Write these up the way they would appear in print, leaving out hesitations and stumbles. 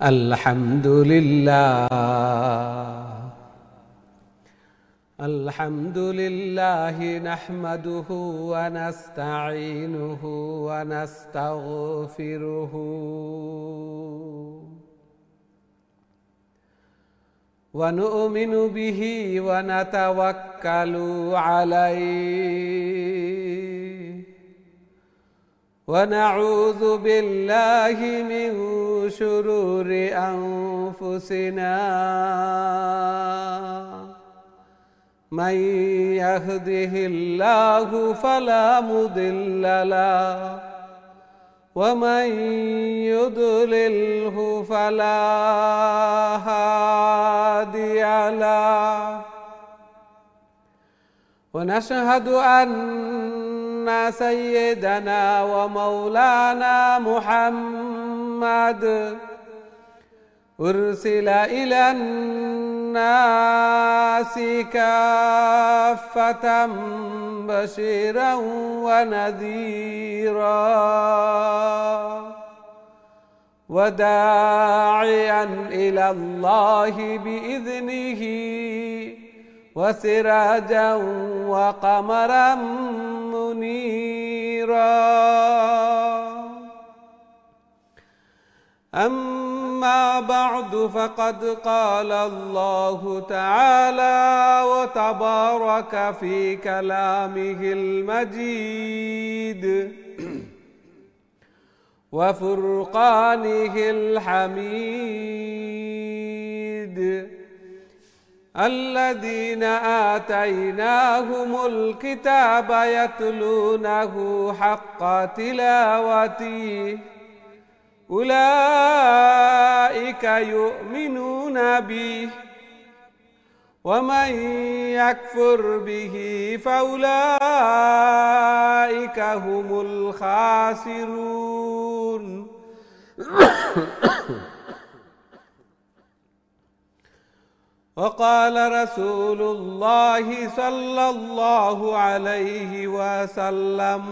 अल्हम्दुलिल्लाह नहमदुहु व नस्तईनुहु व नस्तगफिरुहु व नु'मिनु बिही व नतवक्कलु अलैहि व नऊज़ु बिल्लाहि मिन शुरूरि अनफुसिना मन यहदिहिल्लाहु फला मुदिल्ल लहु व मन युद्लिल्हु फला हादिय लहु व नशहदु अन्ना सय्यदना व मौलाना मुहम्मद उर्सिला इलन नासि काफ़्फ़तन बशीरन व नज़ीरा व दाइयन इलल्लाहि बिइज़निहि व सिराजन व क़मरन मुनीरा أما بعد فقد قال الله تعالى وتبارك في كلامه المجيد وفرقانه الحميد الذين آتيناهم الكتاب يتلونه حق تلاوته أولئك يؤمنون به ومن يكفر به فأولئك هم الخاسرون وقال رسول الله صلى الله عليه وسلم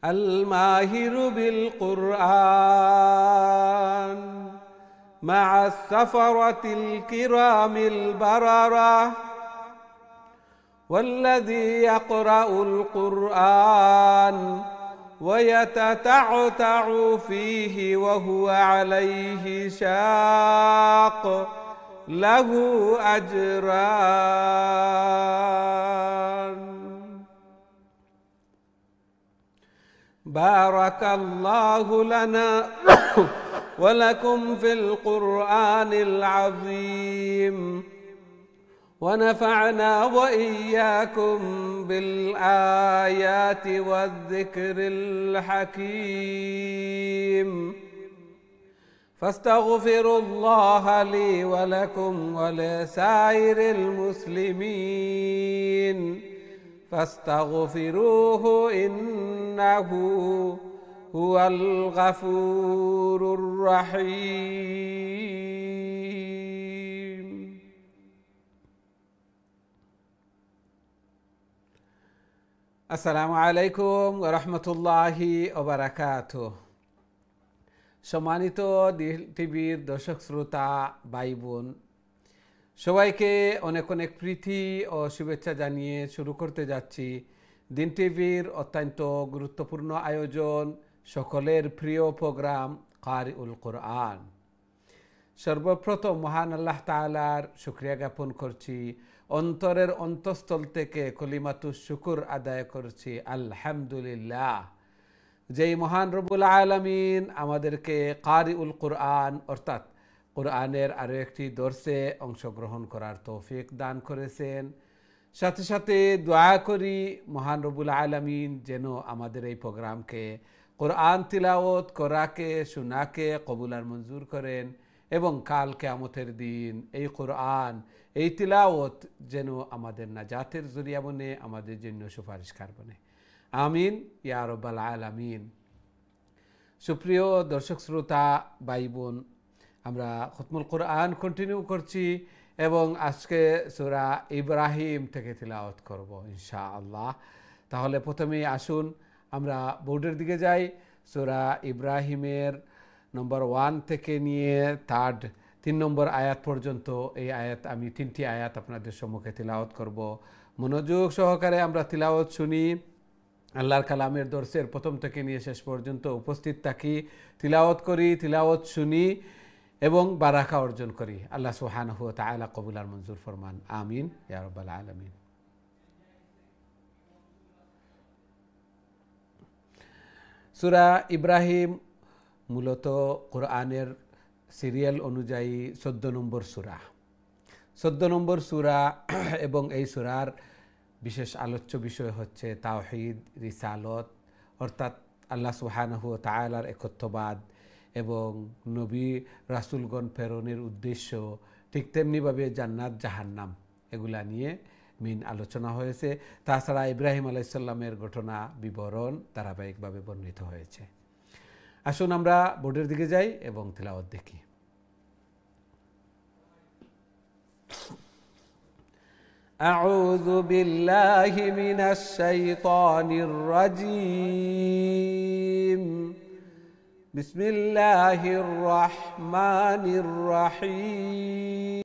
الماهر بالقرآن مع السفرة الكرام البررة والذي يقرأ القرآن ويتتعتع فيه وهو عليه شاق له أجران بارك الله لنا ولكم في القرآن العظيم ونفعنا وإياكم بالآيات والذكر الحكيم فاستغفروا الله لي ولكم ولسائر المسلمين فاستغفروه إنه هو الغفور الرحيم السلام عليكم ورحمة الله وبركاته সম্মানিত টিভির দর্শক শ্রোতা ভাই বোন সবাইকে অনেক অনেক প্রীতি ও শুভেচ্ছা জানিয়ে শুরু করতে যাচ্ছি দিন টিভির অত্যন্ত গুরুত্বপূর্ণ আয়োজন সকলের প্রিয় প্রোগ্রাম কারিউল কোরআন। সর্বপ্রথম মহান আল্লাহ তাআলার শুকরিয়া জ্ঞাপন করছি, অন্তরের অন্তঃস্থল থেকে কলিমাতুশ শুকর আদায় করছি আলহামদুলিল্লাহ। যেই মহান রব্বুল আলামিন আমাদেরকে কারিউল কোরআন অর্থাৎ কোরআনের আরও একটি দর্সে অংশগ্রহণ করার তৌফিক দান করেছেন। সাথে সাথে দোয়া করি মহান রব্বুল আলামিন যেন আমাদের এই প্রোগ্রামকে কোরআন তিলাওয়াত করাকে শোনাকে কবুল আর মঞ্জুর করেন এবং কাল কিয়ামতের দিন এই কোরআন এই তিলাওয়াত যেন আমাদের নাজাতের জরিয়া বনে, আমাদের জন্য সুপারিশকার বনে। আমিন ইয়া রাব্বাল আলামিন। সুপ্রিয় দর্শক শ্রোতা ভাই বোন, আমরা খতমুল কোরআন কন্টিনিউ করছি এবং আজকে সূরা ইব্রাহিম থেকে তিলাওয়াত করব ইনশাআল্লাহ। তাহলে প্রথমেই আসুন আমরা বোর্ডের দিকে যাই। সূরা ইব্রাহিমের নম্বর 1 থেকে নিয়ে 3 নম্বর আয়াত পর্যন্ত। এই আয়াত আমি 3টি আয়াত আপনাদের সম্মুখে তিলাওয়াত করব। মনোযোগ সহকারে আমরা তিলাওয়াত শুনি। আল্লাহর কালামের দর্শের প্রথম থেকে নিয়ে শেষ পর্যন্ত উপস্থিত থাকি, তিলাওয়াত করি, তিলাওয়াত শুনি এবং বারাকা অর্জন করি। আল্লাহ সুবহানাহু ওয়া তাআলা কবুল আর মঞ্জুর ফরমান, আমিন ইয়া রাব্বাল আলামিন। সূরা ইব্রাহিম মূলত কোরআনের সিরিয়াল অনুযায়ী 14 নম্বর সূরা, 14 নম্বর সূরা এবং এই সূরার বিশেষ আলোচ্য বিষয় হচ্ছে তাওহীদ, রিসালত অর্থাৎ আল্লাহ সুবহানাহু ওয়া তাআলার একত্ববাদ এবং নবী রাসূলগণ প্রেরণের উদ্দেশ্য, ঠিক তেমনিভাবে জান্নাত জাহান্নাম এগুলা নিয়ে মেইন আলোচনা হয়েছে। তাছাড়া ইব্রাহিম আলাইহিস সালামের ঘটনা বিবরণ ধারাবাহিকভাবে বর্ণিত হয়েছে। আসুন আমরা বোর্ডের দিকে যাই এবং তিলাওয়াত দেখি। আউযু বিল্লাহি মিনাশ শাইতানির রাজীম। বিসমিল্লাহির রহমানির রহিম।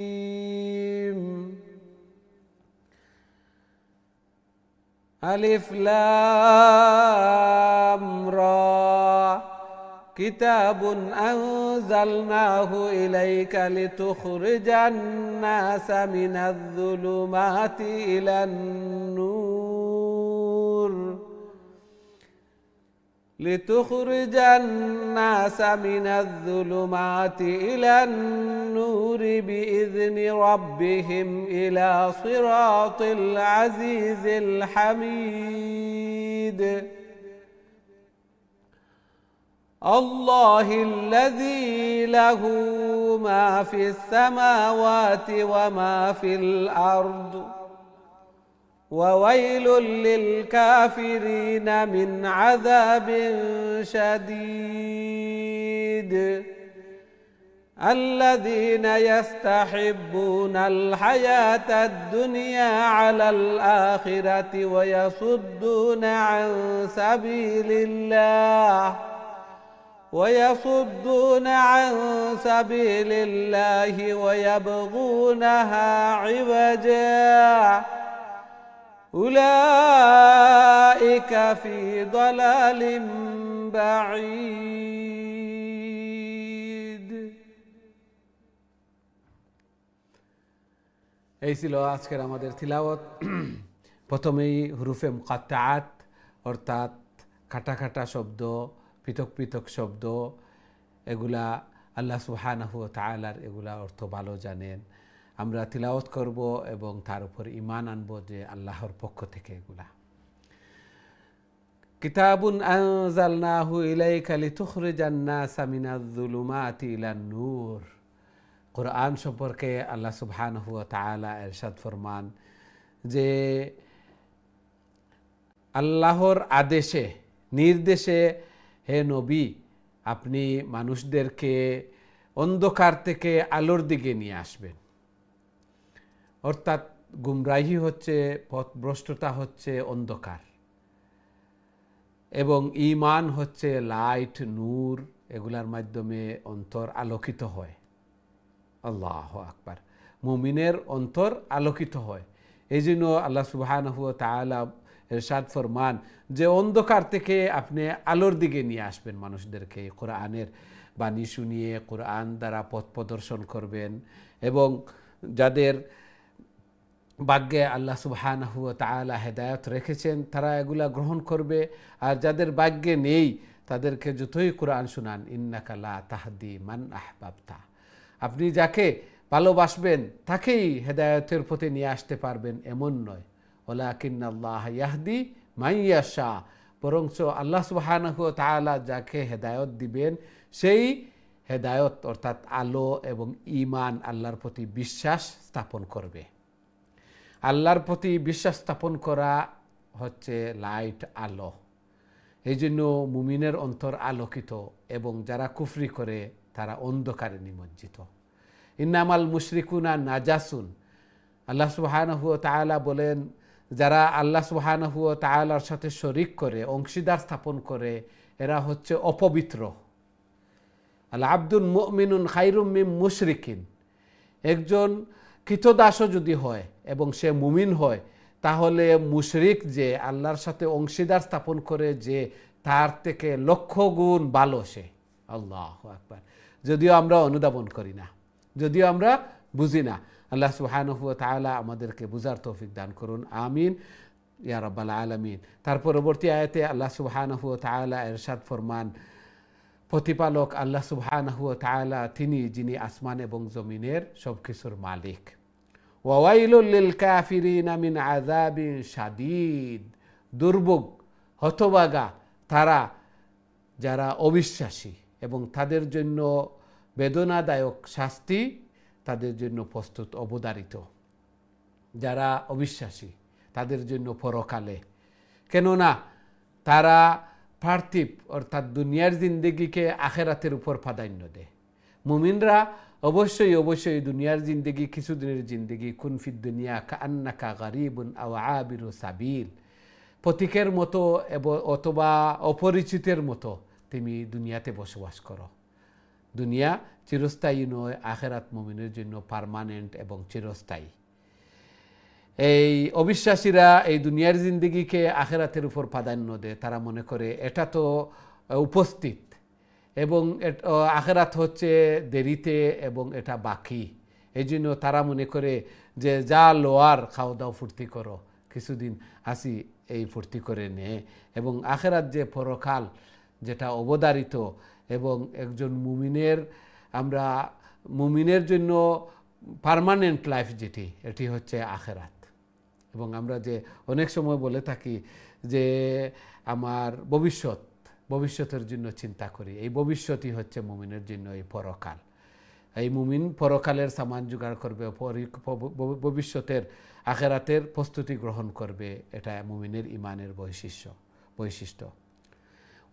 আলিফ লাম রা কিতাবুন আনজালনাহু ইলাইকা লিতুখরিজান নাসা মিনাজ যুলুমাতি ইলান নূর বিইذনি রাব্বিহিম ইলা সিরাতিল আজিজিল হামিদ। আল্লাহিল্লাযী লাহু মা ফিস সামাওয়াতি ওয়া মা ফিল আরদ وويل للكافرين من عذاب شديد. الذين يستحبون الحياة الدنيا على الآخرة ويصدون عن سبيل الله ويبغونها عوجا أولئك في ضلال بعيد. এই ছিল আজকের আমাদের তিলাওয়াত। প্রথমেই হুরুফে মুকাত্তাআত অর্থাৎ কাটা কাটা শব্দ, পৃথক পৃথক শব্দ, এগুলা আল্লাহ সুবহানাহু ওয়া তাআলার এগুলা অর্থ ভালো জানেন। আমরা তিলাওয়াত করব এবং তার উপর ঈমান আনব যে আল্লাহর পক্ষ থেকে এগুলা। কিতাবুন আনজালনাহু ইলাইকা লিতুখরিজান নাসা মিনাজ যুলুমাতি ইলান নূর। কোরআন সম্পর্কে আল্লাহ সুবহানাহু ওয়া তাআলা ইরশাদ ফরমান যে আল্লাহর আদেশে নির্দেশে হে নবী আপনি মানুষদেরকে অন্ধকার থেকে আলোর দিকে নিয়ে আসবেন। অর্থাৎ গুমরাহি হচ্ছে, পথভ্রষ্টতা হচ্ছে অন্ধকার এবং ঈমান হচ্ছে লাইট, নূর, এগুলার মাধ্যমে অন্তর আলোকিত হয়। আল্লাহু আকবার। মুমিনের অন্তর আলোকিত হয়। এই জন্য আল্লাহ সুবহানাহু ওয়া তাআলা ইরশাদ ফরমান যে অন্ধকার থেকে আপনি আলোর দিকে নিয়ে আসবেন মানুষদেরকে, কোরআনের বাণী শুনিয়ে কোরআন দ্বারা পথ প্রদর্শন করবেন এবং যাদের ভাগ্যে আল্লাহ সুবহানাহু ওয়া তাআলা হেদায়েত রেখেছেন তারা এগুলা গ্রহণ করবে, আর যাদের ভাগ্যে নেই তাদেরকে যতই কোরআন শুনান ইন্নাকা লা তাহদি মান আহবাবতা, আপনি যাকে ভালোবাসবেন তাকেই হেদায়েতের পথে নিয়ে আসতে পারবেন এমন নয়। ওয়ালাকিন্নাল্লাহ ইয়াহদি মান ইয়াশা, বরঞ্চ আল্লাহ সুবহানাহু ওয়া তাআলা যাকে হেদায়েত দিবেন সেই হেদায়েত অর্থাৎ আলো এবং ঈমান, আল্লাহর প্রতি বিশ্বাস স্থাপন করবে। আল্লাহর প্রতি বিশ্বাস স্থাপন করা হচ্ছে লাইট, আলো। এই জন্য মুমিনের অন্তর আলোকিত এবং যারা কুফরি করে তারা অন্ধকারে নিমজ্জিত। ইন্নামাল মুশরিকুনা নাজাসুন, আল্লাহ সুবহানাহু ওয়া তাআলা বলেন যারা আল্লাহ সুবহানাহু ওয়া তাআলার সাথে শরীক করে, অংশীদার স্থাপন করে, এরা হচ্ছে অপবিত্র। আল আব্দুল মুমিনুন খায়রুম মিন মুশরিকিন, একজন কৃতদাসও যদি হয় এবং সে মুমিন হয়, তাহলে মুশরিক যে আল্লাহর সাথে অংশীদার স্থাপন করে যে, তার থেকে লক্ষ গুণ ভালো সে। আল্লাহু আকবার। যদিও আমরা অনুধাবন করি না, যদিও আমরা বুঝি না। আল্লাহ সুবহানাহু ওয়া তাআলা আমাদেরকে বুঝার তৌফিক দান করুন, আমিন ইয়া রাব্বাল আলামিন। তার পরবর্তী আয়াতে আল্লাহ সুবহানাহু ওয়া তাআলা ইরশাদ ফরমান, প্রতিপালক আল্লাহ সুবহানাহু ওয়া তাআলা তিনি যিনি আসমান এবং জমিনের সব কিছুর মালিক। ওয়াইলুল লিল কাফিরিনা মিন আযাবিন শাদীদ, দুর্ভোগ, হতভাগা তারা যারা অবিশ্বাসী, এবং তাদের জন্য বেদনাদায়ক শাস্তি তাদের জন্য প্রস্তুত অবধারিত। যারা অবিশ্বাসী তাদের জন্য পরকালে, কেননা তারা পার্থিব অর্থাৎ দুনিয়ার জিন্দেগিকে আখেরাতের উপর প্রাধান্য দেয়। মুমিনরা অবশ্যই দুনিয়ার জিন্দেগি কিছুদিনের জিন্দেগি, কুনফিদ দুনিয়া কাআন্নাকা গারিবুন আও আবিরু সাবিল, প্রতীকের মতো অথবা অপরিচিতের মতো তুমি দুনিয়াতে বসবাস করো। দুনিয়া চিরস্থায়ী নয়, আখেরাত মুমিনের জন্য পার্মানেন্ট এবং চিরস্থায়ী। এই অবিশ্বাসীরা এই দুনিয়ার জিন্দেগিকে আখেরাতের উপর প্রাধান্য দেয়। তারা মনে করে এটা তো উপস্থিত, এবং আখেরাত হচ্ছে দেরিতে এবং এটা বাকি। এই জন্য তারা মনে করে যে যা লোয়ার খাও দাও ফুর্তি করো, কিছুদিন আসি এই ফুর্তি করে নে। এবং আখেরাত যে পরকাল, যেটা অবধারিত, এবং একজন মুমিনের জন্য পার্মানেন্ট লাইফ যেটি, এটি হচ্ছে আখেরাত। এবং আমরা যে অনেক সময় বলে থাকি যে আমার ভবিষ্যতের জন্য চিন্তা করি, এই ভবিষ্যৎই হচ্ছে মুমিনের জন্য এই পরকাল। এই মুমিন পরকালের সামান জোগাড় করবে, ভবিষ্যতের আখেরাতের প্রস্তুতি গ্রহণ করবে, এটা মুমিনের ইমানের বৈশিষ্ট্য।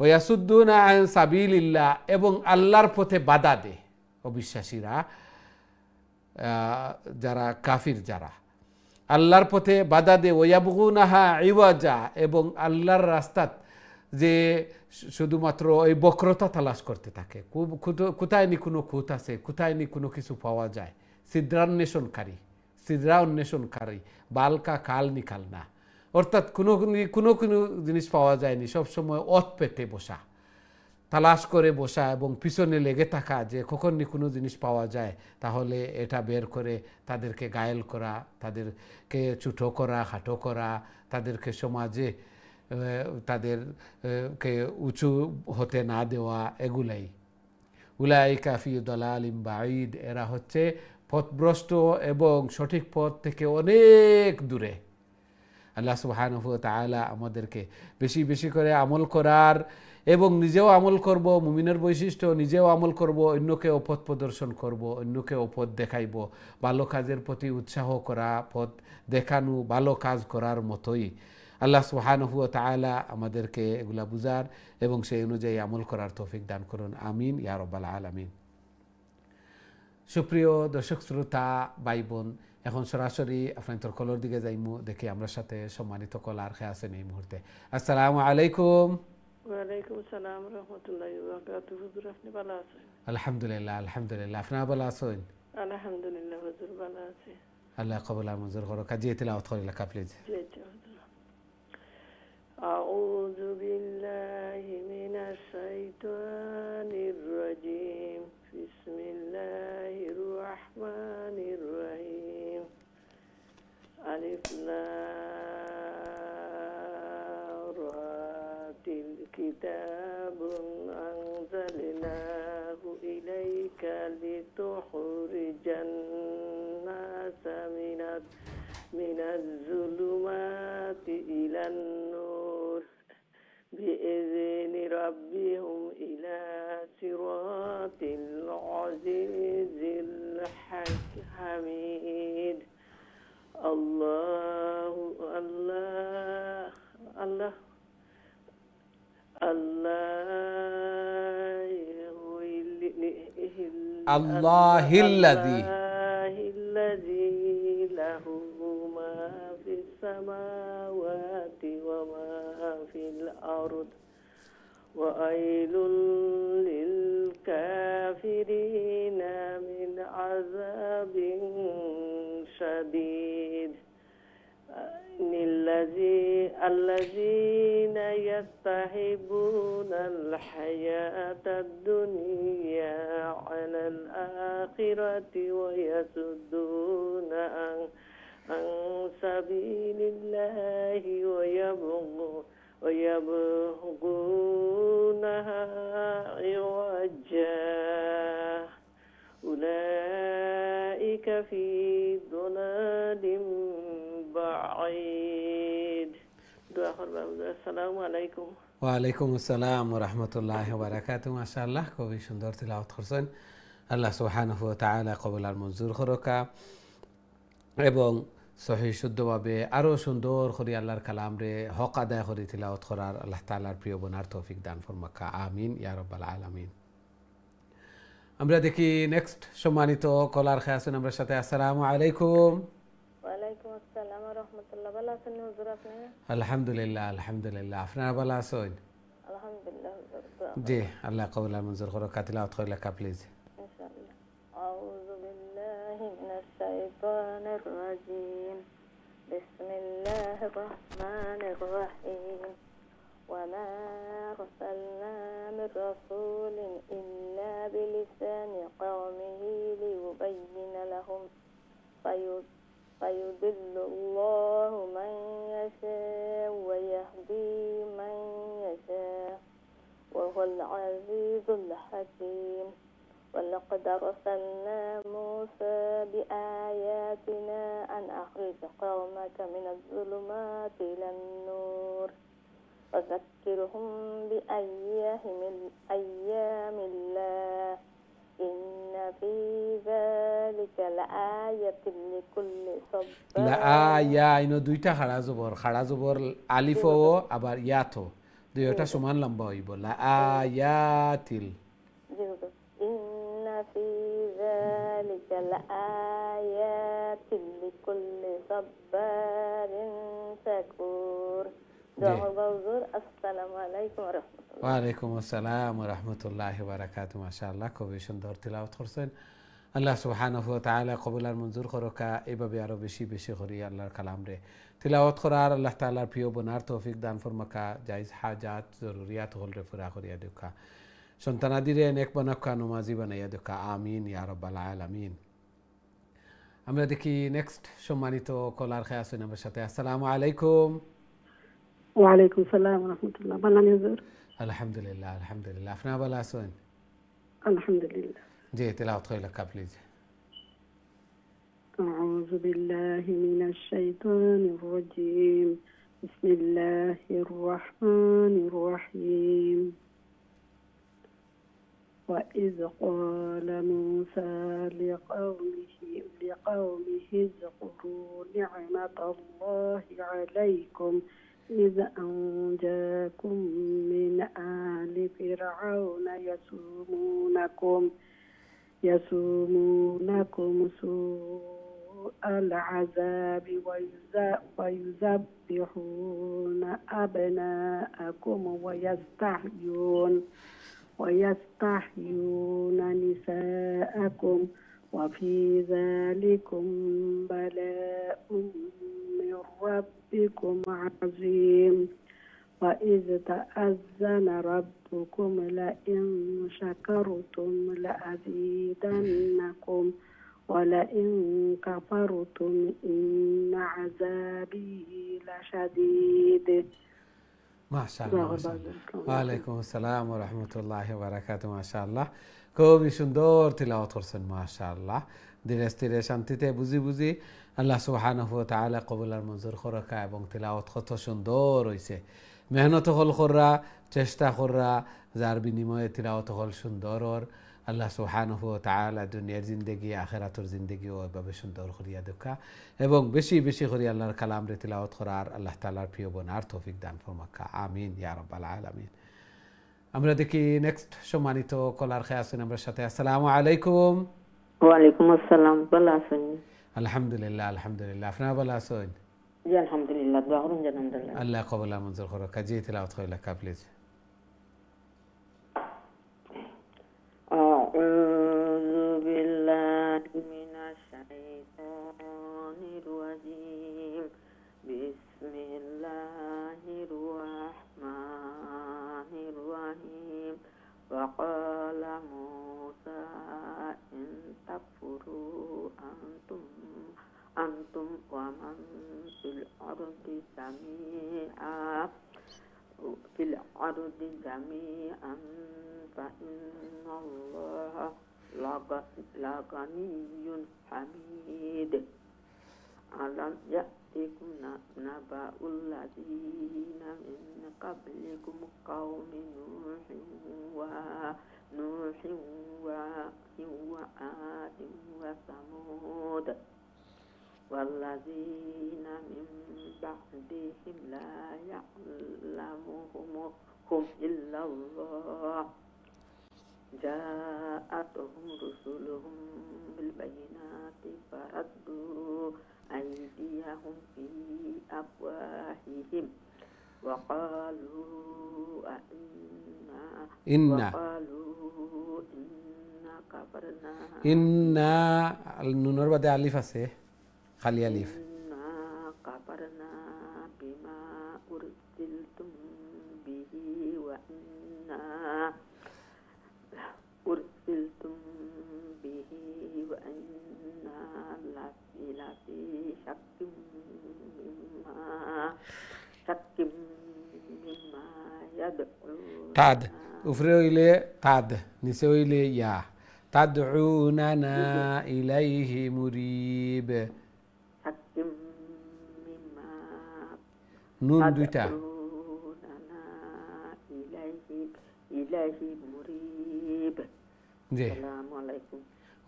ওয়াসুদ্দুনা আন সাবিলিল্লাহ, এবং আল্লাহর পথে বাধা দেয় অবিশ্বাসীরা, যারা কাফির, যারা আল্লাহর পথে বাধা দেয়। ওয়াবগুনাহা ইওয়াজা, এবং আল্লাহর রাস্তাত যে শুধুমাত্র ওই বক্রতা তালাশ করতে থাকে, কোথায় নি কোনো খুঁত আছে, কোথায় নি কোনো কিছু পাওয়া যায়, সিদ্রা অন্বেষণকারী, বালকা কাল নিকাল না, অর্থাৎ কোনো জিনিস পাওয়া যায়নি, সবসময় অত পেতে বসা, তালাশ করে বসা এবং পিছনে লেগে থাকা যে কখন নি কোনো জিনিস পাওয়া যায়, তাহলে এটা বের করে তাদেরকে ঘায়েল করা, তাদেরকে ছোটো করা, খাটো করা, তাদেরকে সমাজে তাদেরকে উঁচু হতে না দেওয়া, এগুলাই। উলাইকা ফি দালালিম বাঈদ, এরা হচ্ছে পথভ্রষ্ট এবং সঠিক পথ থেকে অনেক দূরে। আল্লাহ সুবহানাহু ওয়া তাআলা আমাদেরকে বেশি বেশি করে আমল করার, এবং নিজেও আমল করব, মুমিনের বৈশিষ্ট্য, নিজেও আমল করব, অন্যকে পথ প্রদর্শন করব, অন্যকে পথ দেখাইব, ভালো কাজের প্রতি উৎসাহ করা, পথ দেখানো, ভালো কাজ করার মতোই। আল্লাহ সুবহানাহু ওয়া তাআলা আমাদেরকে এগুলা বুঝার এবং সেই অনুযায়ী আমল করার তৌফিক দান করুন, আমিন ইয়া রাব্বাল আলামিন। সুপ্রিয় দর্শক শ্রোতা ভাই বোন, এখন সরাসরি আপনার কলর দিকে যাইমু, দেখি আমরা সাথে সম্মানিত কলার খেয়ে আছেন এই মুহূর্তে। আসসালামু আলাইকুম। ওয়ালাইকুম আসসালাম রাহমাতুল্লাহি ওয়া বারাকাতুহু। হুজুর আপনি ভালো আছেন? আলহামদুলিল্লাহ, আপনারা ভালো আছেন? আলহামদুলিল্লাহ হুজুর ভালো আছি। আল্লাহ কবুল আর মঞ্জুর করুক। কাজী তিলাওয়াত করি লেখা প্লিজ। জি জি হুজুর। আউযু বিল্লাহি মিনাশ শাইতানির রাজীম। বিসমিল্লাহির রাহমানির রহিম। আলিফ লাম রা, কিতাবুন আনজালনাহু ইলাইকা লিতুখরিজান নাসা মিনাজ যুলুমাতি ইলান নূর বিইذনি রাব্বিহিম ইলা সিরাতিল আজিজিল হামিদ। আল্লাহু আল্লাহ আল্লাহ আল্লাহিল্লাযী লাহু মা ফিস সামাওয়াতি ওয়া মা ফিল আরদ وويل للكافرين من عذاب شديد. الذين يستحبون الحياة الدنيا على الآخرة ويصدون عن سبيل الله ويبغونها عوجا أولئك في ضلال بعيد. السلام عليكم। ওয়ালাইকুম আসসালাম ওয়া রাহমাতুল্লাহি ওয়া বারাকাতুহু। মাশাআল্লাহ, খুবই সুন্দর তিলাওয়াত করছেন। আল্লাহ সুবহানাহু ওয়া তাআলা কবুল আর মঞ্জুর করুকা এবং সহি শুদ্ধভাবে আরও সুন্দর করে আল্লাহর কালাম রে হক আদায় করে তিলাওয়াত করার আল্লাহ তাআলার প্রিয় বোনার তৌফিক দান ফরমাকা, আমিন ইয়া রাব্বাল আলামিন। আমরা দেখি নেক্সট সম্মানিত কলার খেয়ে আছেন আমার সাথে। আসসালামু আলাইকুম। ওয়ালাইকুম আসসালাম ওয়া রাহমাতুল্লাহ। ভালো আছেন হুজুর আপনি? আলহামদুলিল্লাহ আলহামদুলিল্লাহ, আপনারা ভালো আছেন? আলহামদুলিল্লাহ হুজুর। জি, আল্লাহ কবুল আর মঞ্জুর করুকা। তিলাওয়াত কইলা কা প্লিজ। ইনশাআল্লাহ। আউযু বিল্লাহি মিনাশ শাইতানির রাজীম। বিসমিল্লাহির রাহমানির রাহিম। ওয়া মা আরসালনা মির রাসূলিন ইল্লা বিলিসানি কওমিহি লিয়ুবাইয়িনা লাহুম فيضل الله من يشاء ويهدي من يشاء وهو العزيز الحكيم. ولقد أرسلنا موسى بآياتنا أن أخرج قومك من الظلمات إلى النور وذكرهم بأيام الله إن في ذلك لآية لكل صبار। লাআয়া ইনো দুইটা খাড়া জবর আলিফ ও আবার ইয়াতো দুইটা সমান লম্বা হইব। লাআয়াতিল। إن في ذلك لآيات لكل صبار شكور. আসসালামু আলাইকুম ওয়া রাহমাতুল্লাহ। ওয়ালাইকুম আসসালাম ওয়া রাহমাতুল্লাহি ওয়া বারাকাতুহু। মাশাআল্লাহ, খুবই সুন্দর তিলাওয়াত করছেন। আল্লাহ সুবহানাহু ওয়া তাআলা কবুল আর মঞ্জুর করুকা। এইভাবে আরো বেশি বেশি করে আল্লাহর কালাম রে তিলাওয়াত করার আল্লাহ তাআলার প্রিয় বোনার তৌফিক দান ফরমাকা। জায়েজ হাজাত জরুরিয়াত হল রে পুরা করিয়া দেখা, সন্তানাদিরে নেক বানাকা, নমাজি বানাইয়া দেখা, আমিন ইয়া রাব্বাল আলামিন। আমরা দেখি নেক্সট সম্মানিত কলার খেয়ে আছেন আমার সাথে। আসসালামু আলাইকুম। ওয়ালাইকুম সালাম ওয়া রাহমাতুল্লাহ। ভালো আছেন হুজুর? আলহামদুলিল্লাহ আলহামদুলিল্লাহ, আপনারা ভালো আছেন? আলহামদুলিল্লাহ। জি, তিলাওয়াত কইলা কা প্লিজ। আউযু বিল্লাহি মিনাশ শাইতানির রাজীম। বিসমিল্লাহির রাহমানির রাহিম। وإذ قال موسى لقومه اذكروا نعمة الله عليكم إذ أنجاكم من آل فرعون يسومونكم سوء العذاب ويذبحون أبناءكم ويستحيون نساءكم وفي ذلكم بلاء من ربكم عظيم. وإذ تأذن ربكم لئن شكرتم لأزيدنكم ولئن كفرتم إن عذابي لشديد. মাশাআল্লাহ মাশাআল্লাহ। ওয়ালাইকুম আসসালাম ওয়া রাহমাতুল্লাহি ওয়া বারাকাতুহু। মাশাআল্লাহ, খুবই সুন্দর তিলাওয়াত করছেন। মাশাআল্লাহ, ধীরে স্থিরে শান্তিতে বুঝি বুঝি আল্লাহ সুবহানাহু ওয়া তাআলা কবুল আর মঞ্জুর করুকা। এবং তিলাওয়াত কত সুন্দর হইছে। মেহনত হল কররা, চেষ্টা কররা, যার বিনিময়ে তিলাওয়াত হল সুন্দর। আল্লাহ সুবহানাহু ওয়া তাআলা দুনিয়ার জিন্দেগি আখিরাতের জিন্দেগিও এভাবে সুন্দর করিয়া দেখা এবং বেশি বেশি করে আল্লাহর কালাম রে তিলাওয়াত করার আল্লাহ তাআলার প্রিয় বোনার তৌফিক দান ফরমাকা, আমিন ইয়া রাব্বাল আলামিন। আমরা দেখি নেক্সট সম্মানিত কলার খেয়ে আছেন আমার সাথে। আসসালামু আলাইকুম। ওয়ালাইকুম আসসালাম। ভালো আছেন? আলহামদুলিল্লাহ আলহামদুলিল্লাহ, আপনারা ভালো আছেন? জি আলহামদুলিল্লাহ। দোয়া করুন যেন আলহামদুলিল্লাহ। আল্লাহ কবুল আর মঞ্জুর করুক। জি, তিলাওয়াত কইলা কা প্লিজ। جميعا في الأرض جميعا فإن الله لغني حميد ألم يأتكم نبأ الذين من قبلكم قوم نوح وعاد وثمود والذين من بعدهم لا يعلمهم إلا الله جاءتهم رسلهم بالبينات فردوا أيديهم في أفواههم وقالوا إنا كفرنا إنا নুনের বাদে আলিফ আছে খালি আলিফ إنا كفرنا بما أرسلتم به وإنا لفي شك مما يدعون তাদ উপরে হইলে তাদ নিচে হইলে ইয়া তাদউনানা ইলাইহি মুরিব شك مما নুন দুইটা تدعوننا إليه مريب জি السلام عليكم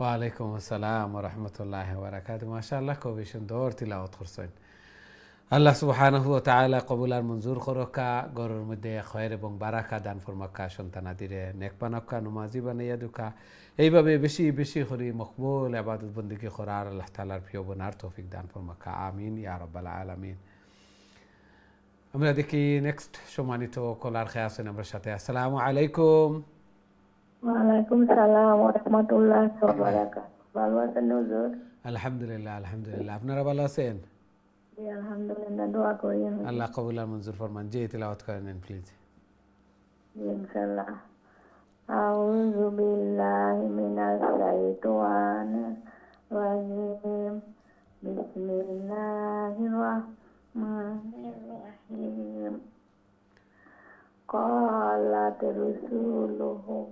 ওয়ালাইকুম আসসালাম ওয়া রাহমাতুল্লাহি ওয়া বারাকাতুহু মাশাআল্লাহ খুবই সুন্দর তিলাওয়াত করছেন আল্লাহ সুবহানাহু ওয়া তাআলা কবুল আর মঞ্জুর করকা ঘরের মধ্যে খয়ের এবং বারাকা দান ফরমাকা সন্তানাদিরে নেক বানাকা নমাজি বানাইয়া দুকা এইভাবে বেশি বেশি করে মকবুল ইবাদত বন্দেগী করার আল্লাহ তাআলার প্রিয় বনার তৌফিক দান ফরমাকা আমিন ইয়া রাব্বাল আলামিন আমরা দেখি নেক্সট সম্মানিত কলার খেয়ে আছেন আমার সাথে আসসালামু আলাইকুম ওয়ালাইকুম সালাম ওয়া রাহমাতুল্লাহি ওয়া বারাকাতুহু। ভালো আছেন হুজুর? আলহামদুলিল্লাহ আলহামদুলিল্লাহ আপনারা ভালো আছেন? জি আলহামদুলিল্লাহ, দোয়া করি হুজুর। আল্লাহ কবুল আর মঞ্জুর ফরমান জি তিলাওয়াত করেন প্লিজ জি ইনশাআল্লাহ। আউযু বিল্লাহি মিনাশ শাইতানির রাজিম। বিসমিল্লাহির রাহমানির রাহিম। قالت رسلهم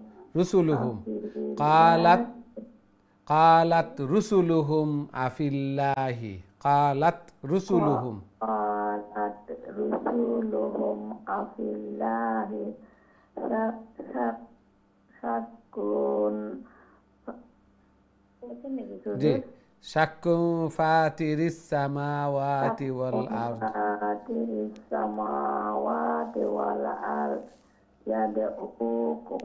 قالت رسلهم أفي الله قالت رسلهم أفي الله شك فاتر السماوات والأرض يدعوكم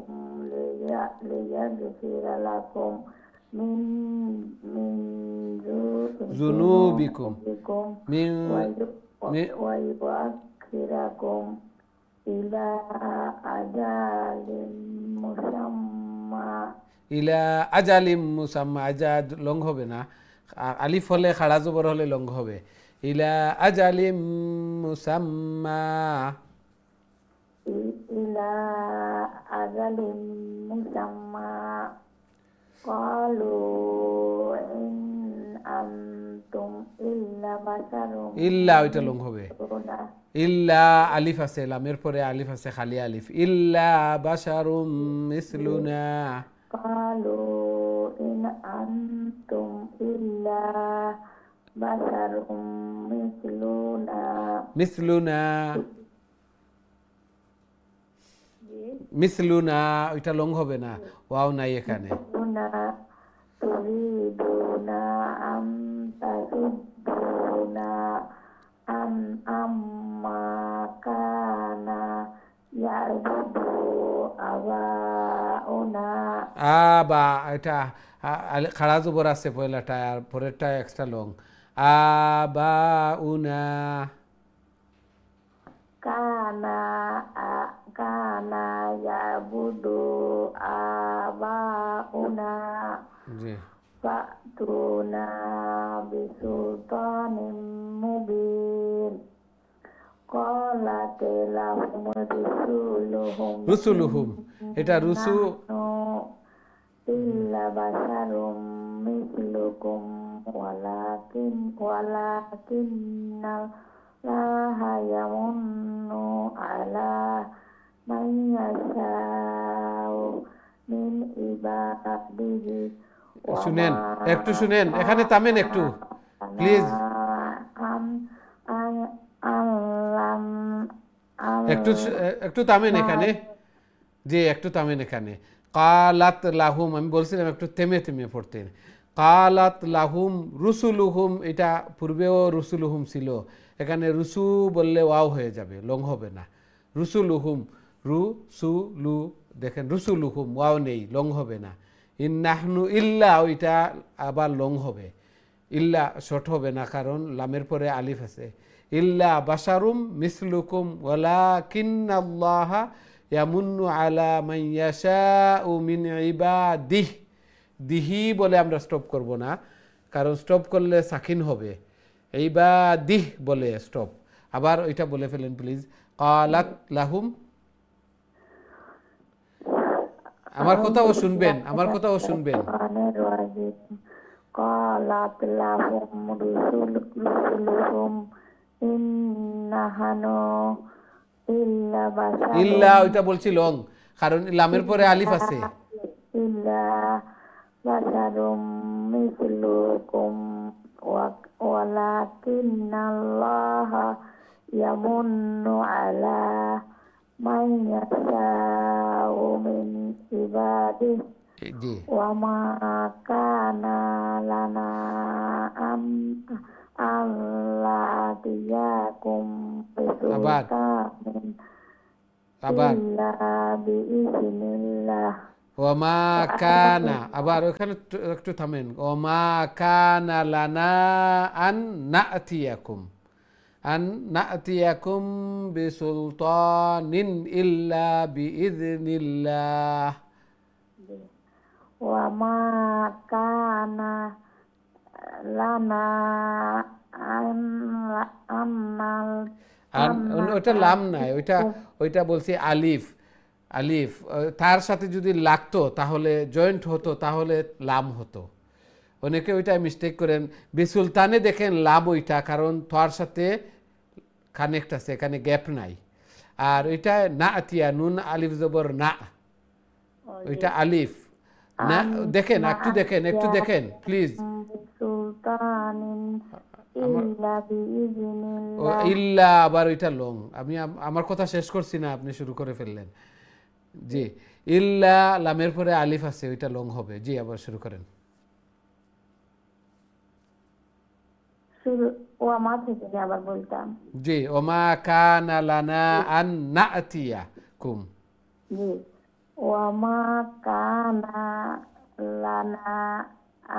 ليغفر لكم من ذنوبكم ويؤخركم إلى أجل مسمى আজাদ লং হবে না আলিফ হলে খাড়া জবর হলে লং হবে ইলা আজালিম মুসাম্মা إلى أجل مسمى قالوا إن أنتم إلا بشر ইল্লা ওইটা লং হবে ইল্লা আলিফ আছে লামের পরে আলিফ আছে খালি আলিফ ইল্লা বাশারুম মিসলুনা قالوا إن أنتم إلا بشر مثلنا মিসলুনা ওইটা লং হবে না ওয়াও নাই এখানে তুরিদুনা আম তাসুদ্দুনা আন আম্মা কানা ইয়াবুদু আবাউনা আবা এটা খাড়া জবর আছে পয়লাটা আর পরেরটা এক্সট্রা লং আবাউনা কানা ইয়াবুদু আবাউনা জি ফাতুনা বিসুলতানিম মুবিন قالت لهم রুসুলুহুম এটা রুসু إلا بشر مثلكم ولكن লাহা ইয়ামুন্নু আলা মান ইয়াশাউ মিন ইবাদিহি ওয়া শুনেন, মা একটু শুনেন, এখানে থামেন একটু প্লিজ। একটু থামেন এখানে, যে একটু থামেন এখানে। কালাত লাহুম, আমি বলছিলাম একটু থেমে থেমে পড়তেন। কালাত লাহুম রুসুলুহুম, এটা পূর্বেও রুসুলুহুম ছিল, এখানে রুসু বললে ওয়াও হয়ে যাবে, লং হবে না। রুসুলুহুম, রুসুলু, দেখেন রুসুলুহুম, ওয়াও নেই, লং হবে না। ইন্নাহনু ইল্লা, ওইটা আবার লং হবে, ইল্লা শর্ট হবে না, কারণ লামের পরে আলিফ আছে। ইল্লা বাশারুম মিসলুকুম ওয়ালাকিন্নাল্লাহা ইয়ামুন্নু আলা মান ইয়াশাউ মিন ইবাদিহি। দিহি বলে আমরা স্টপ করব না, কারণ স্টপ করলে সাকিন হবে। ইবাদিহ বলে স্টপ। আবার ওইটা বলে ফেলেন প্লিজ। কালাত লাহুম, আমার কথাও শুনবেন, আমার কথাও শুনবেন। قالت لهم رسلهم إن نحن إلا بشر ইল্লা ওইটা বলছি লং, কারণ লামের পরে আলিফ আছে। إلا بشر مثلكم ولكن الله يمن على من يشاء من عباده জি, وما كان لنا أن نأتيكم بسلطان আবার إلا بإذن الله ওমা কানা, আবার ওখানে একটু থামেন। ওমা কানা লানা আন নাতিয়াকুম, আন নাতিয়াকুম বিসুলতানিন ইল্লা বিইذনিল্লাহ। وما كان لنا أن ওটা লাম নাই, ওইটা বলছি আলিফ। আলিফ তার সাথে যদি লাগতো তাহলে জয়েন্ট হতো, তাহলে লাম হতো। অনেকে ওইটা মিস্টেক করেন। বিসুলতানে দেখেন লাম ওইটা, কারণ তার সাথে কানেক্ট আছে, এখানে গ্যাপ নাই। আর ওইটা না আতিয়া, নুন আলিফ জবর না, ওইটা আলিফ না। দেখেন একটু দেখেন, একটু দেখেন প্লিজ। সুলতানিন ইল্লা ও বিইذনিল্লাহ ইল্লা, আবার ওইটা লং। আমি আমার কথা শেষ করছি না, আপনি শুরু করে ফেললেন। জি, ইল্লা লামের পরে আলিফ আছে, ওইটা লং হবে। জি, আবার শুরু করেন। শুরু ওয়ামা থেকে আবার বলতাম। জি, ওমা কানা লানা আন নাতিয়াকুম। জি, ওয়ামা কানা লানা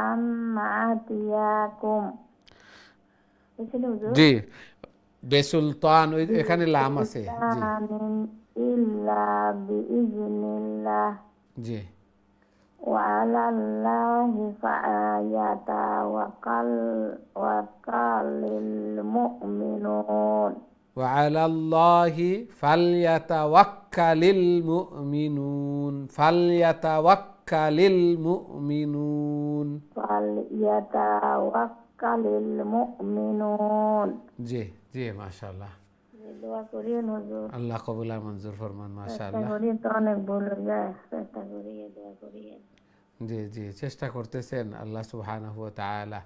আন নাতিয়াকুম। বুঝলেন হুজুর? জি, বেসুলতান, ওই এখানে লাম আছে। জি সুলতানিন ইল্লা বিইذনিল্লাহ জি, ওয়ালাল্লাহি ফায়াতাওয়াক্কালিল মুমিনুন ওয়ালাল্লাহি ফালইয়াতাওয়াক্কালিল মুমিনুন, ফালইয়াতাওয়াক্কালিল মুমিনুন। ফালইয়াতাওয়াক্কালিল মুমিনুন। জি জি, মাশাআল্লাহ, দোয়া করিয়েন হুজুর। আল্লাহ কবুল আর মঞ্জুর ফরমান। চেষ্টা মাশাআল্লাহ। করি তো অনেক ভুল হয়ে যায়, চেষ্টা করি দোয়া করিয়েন। জি জি, চেষ্টা করতেছেন, আল্লাহ সুবহানাহু ওয়া তাআলা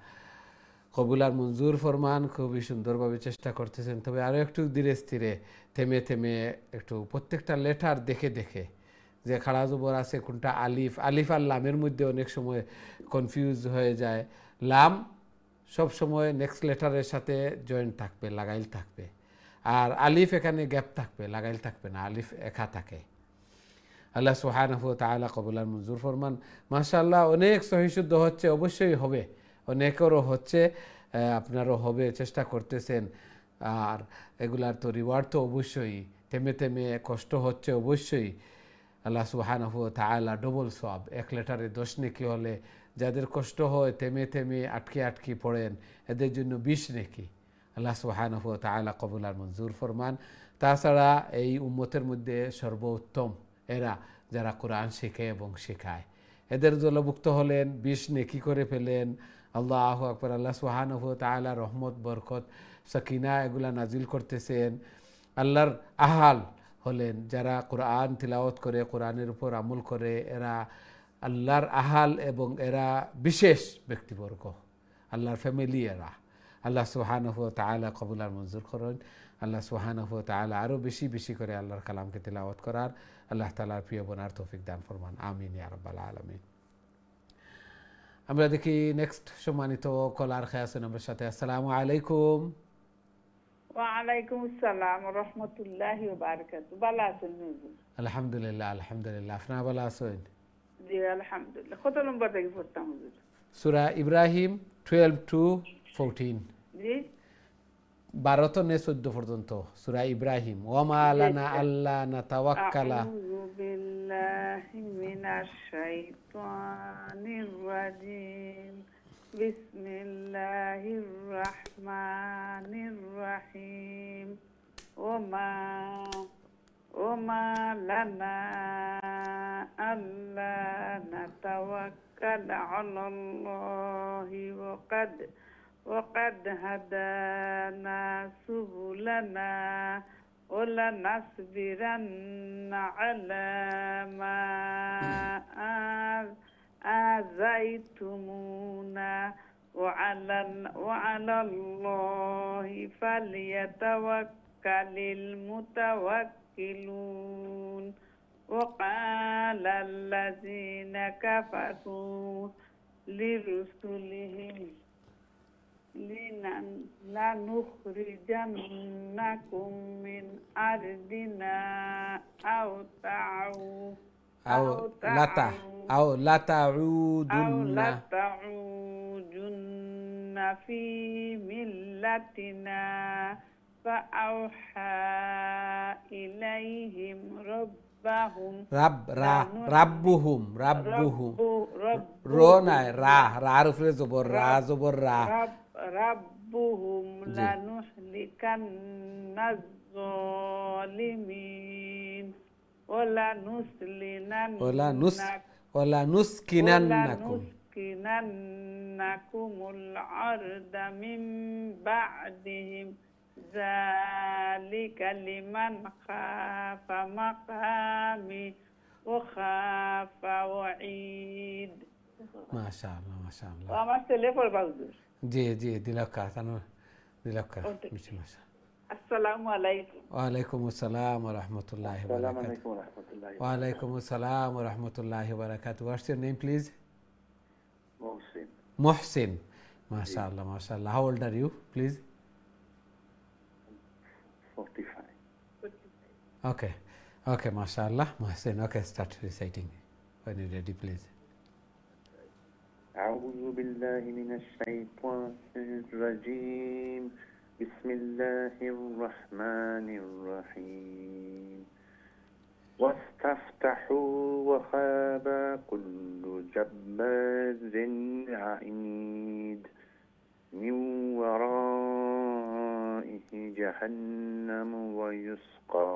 কবুল আর মঞ্জুর ফরমান। খুবই সুন্দরভাবে চেষ্টা করতেছেন, তবে আরও একটু ধীরে স্থিরে, থেমে থেমে, একটু প্রত্যেকটা লেটার দেখে দেখে, যে খাড়া জবর আছে কোনটা আলিফ। আলিফ আর লামের মধ্যে অনেক সময় কনফিউজ হয়ে যায়। লাম সব সময় নেক্সট লেটারের সাথে জয়েন্ট থাকবে, লাগাইল থাকবে। আর আলিফ এখানে গ্যাপ থাকবে, লাগাইল থাকবে না, আলিফ একা থাকে। আল্লাহ সুবহানাহু ওয়া তাআলা কবুল আর মঞ্জুর ফরমান। মাশাআল্লাহ, অনেক সহিশুদ্ধ হচ্ছে, অবশ্যই হবে, অনেকেরও হচ্ছে, আপনারও হবে, চেষ্টা করতেছেন। আর এগুলার তো রিওয়ার্ড তো অবশ্যই, থেমে থেমে কষ্ট হচ্ছে অবশ্যই। আল্লাহ সুবহানাহু ওয়া তাআলা ডবল সওয়াব, এক লেটারে 10 নেকি হলে, যাদের কষ্ট হয় থেমে থেমে আটকে আটকে পড়েন, এদের জন্য 20 নেকি। আল্লাহ সুবহানাহু ওয়া তাআলা কবুল আর মঞ্জুর ফরমান। তাছাড়া এই উম্মতের মধ্যে সর্বোত্তম এরা যারা কোরআন শেখে এবং শেখায়, এদের দলভুক্ত হলেন, 20 নেকি করে ফেলেন। আল্লাহু আকবার। আল্লাহ সুবহানাহু ওয়া তাআলা রহমত বরকত সাকিনা এগুলা নাজিল করতেছেন। আল্লাহর আহাল হলেন যারা কোরআন তিলাওয়াত করে, কোরআনের উপর আমল করে, এরা আল্লাহর আহাল এবং এরা বিশেষ ব্যক্তিবর্গ, আল্লাহর ফ্যামিলি এরা। আল্লাহ সুবহানাহু ওয়া তাআলা কবুল আর মঞ্জুর করেন। আল্লাহ সুবহানাহু ওয়া তাআলা আরও বেশি বেশি করে আল্লাহর কালামকে তিলাওয়াত করার আল্লাহ তাআলার প্রিয় বোনার তৌফিক দান ফরমান, আমিন ইয়া রাব্বাল আলামিন। আমরা দেখি নেক্সট সম্মানিত কলার খেয়াছেন আমার সাথে। আসসালামু আলাইকুম। ওয়ালাইকুম আসসালাম ওয়া রাহমাতুল্লাহি ওয়া বারাকাতুহু। ভালো আছেন হুজুর? আলহামদুলিল্লাহ আলহামদুলিল্লাহ, আপনারা ভালো আছেন? জি আলহামদুলিল্লাহ। কত নম্বর থেকে পড়তাম হুজুর? সূরা ইব্রাহিম 12 to 14, জি 12 থেকে 14 পর্যন্ত সূরা ইব্রাহিম। ওয়ামা লানা আল্লা নাতাওয়াক্কালা। আউযু বিল্লাহি মিনাশ শাইতানির রাজিম। বিসমিল্লাহির রাহমানির রাহিম। ওমা লানা আল্লা নাতাওয়াক্কালা আলাল্লাহি وقد هدانا سبلنا ولنصبرن على ما آذيتمونا وعلى الله فليتوكل المتوكلون. وقال الذين كفروا لرسلهم لنخرجنكم من أرضنا أو لتعودن في ملتنا فأوحى إليهم ربهم ربهم لنهلكن الظالمين ولنسكننكم الأرض من بعدهم ذلك لمن خاف مقامي وخاف وعيد. ما شاء الله ما شاء الله. আমার ছেলে পড়বা হুজুর? জি জি দিলাক্কা তানো দিলাক্কা মিশে মাশা। আসসালামু আলাইকুম। ওয়া আলাইকুম আসসালাম ওয়া রাহমাতুল্লাহি ওয়া বারাকাতুহু। ওয়া আলাইকুম আসসালাম ওয়া রাহমাতুল্লাহি ওয়া বারাকাতুহু। What's your name please? Mohsin. Mohsin. MashaAllah MashaAllah. How old are you please? 45. Okay. Okay, MashaAllah. Mohsin. Okay, start reciting when you're ready please. أعوذ بالله من الشيطان الرجيم. بسم الله الرحمن الرحيم. واستفتحوا وخاب كل جبار عنيد من ورائه جهنم ويسقى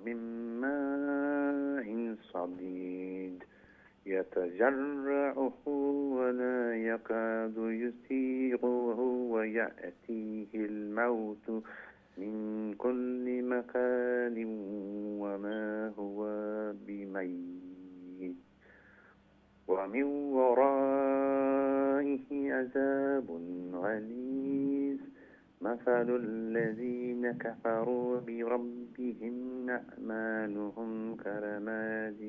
من ماء صديد يتجرعه ولا يكاد يسيغه ويأتيه الموت من كل مكان وما هو بميت ومن ورائه عذاب غليظ. مثل الذين كفروا بربهم أعمالهم كرماد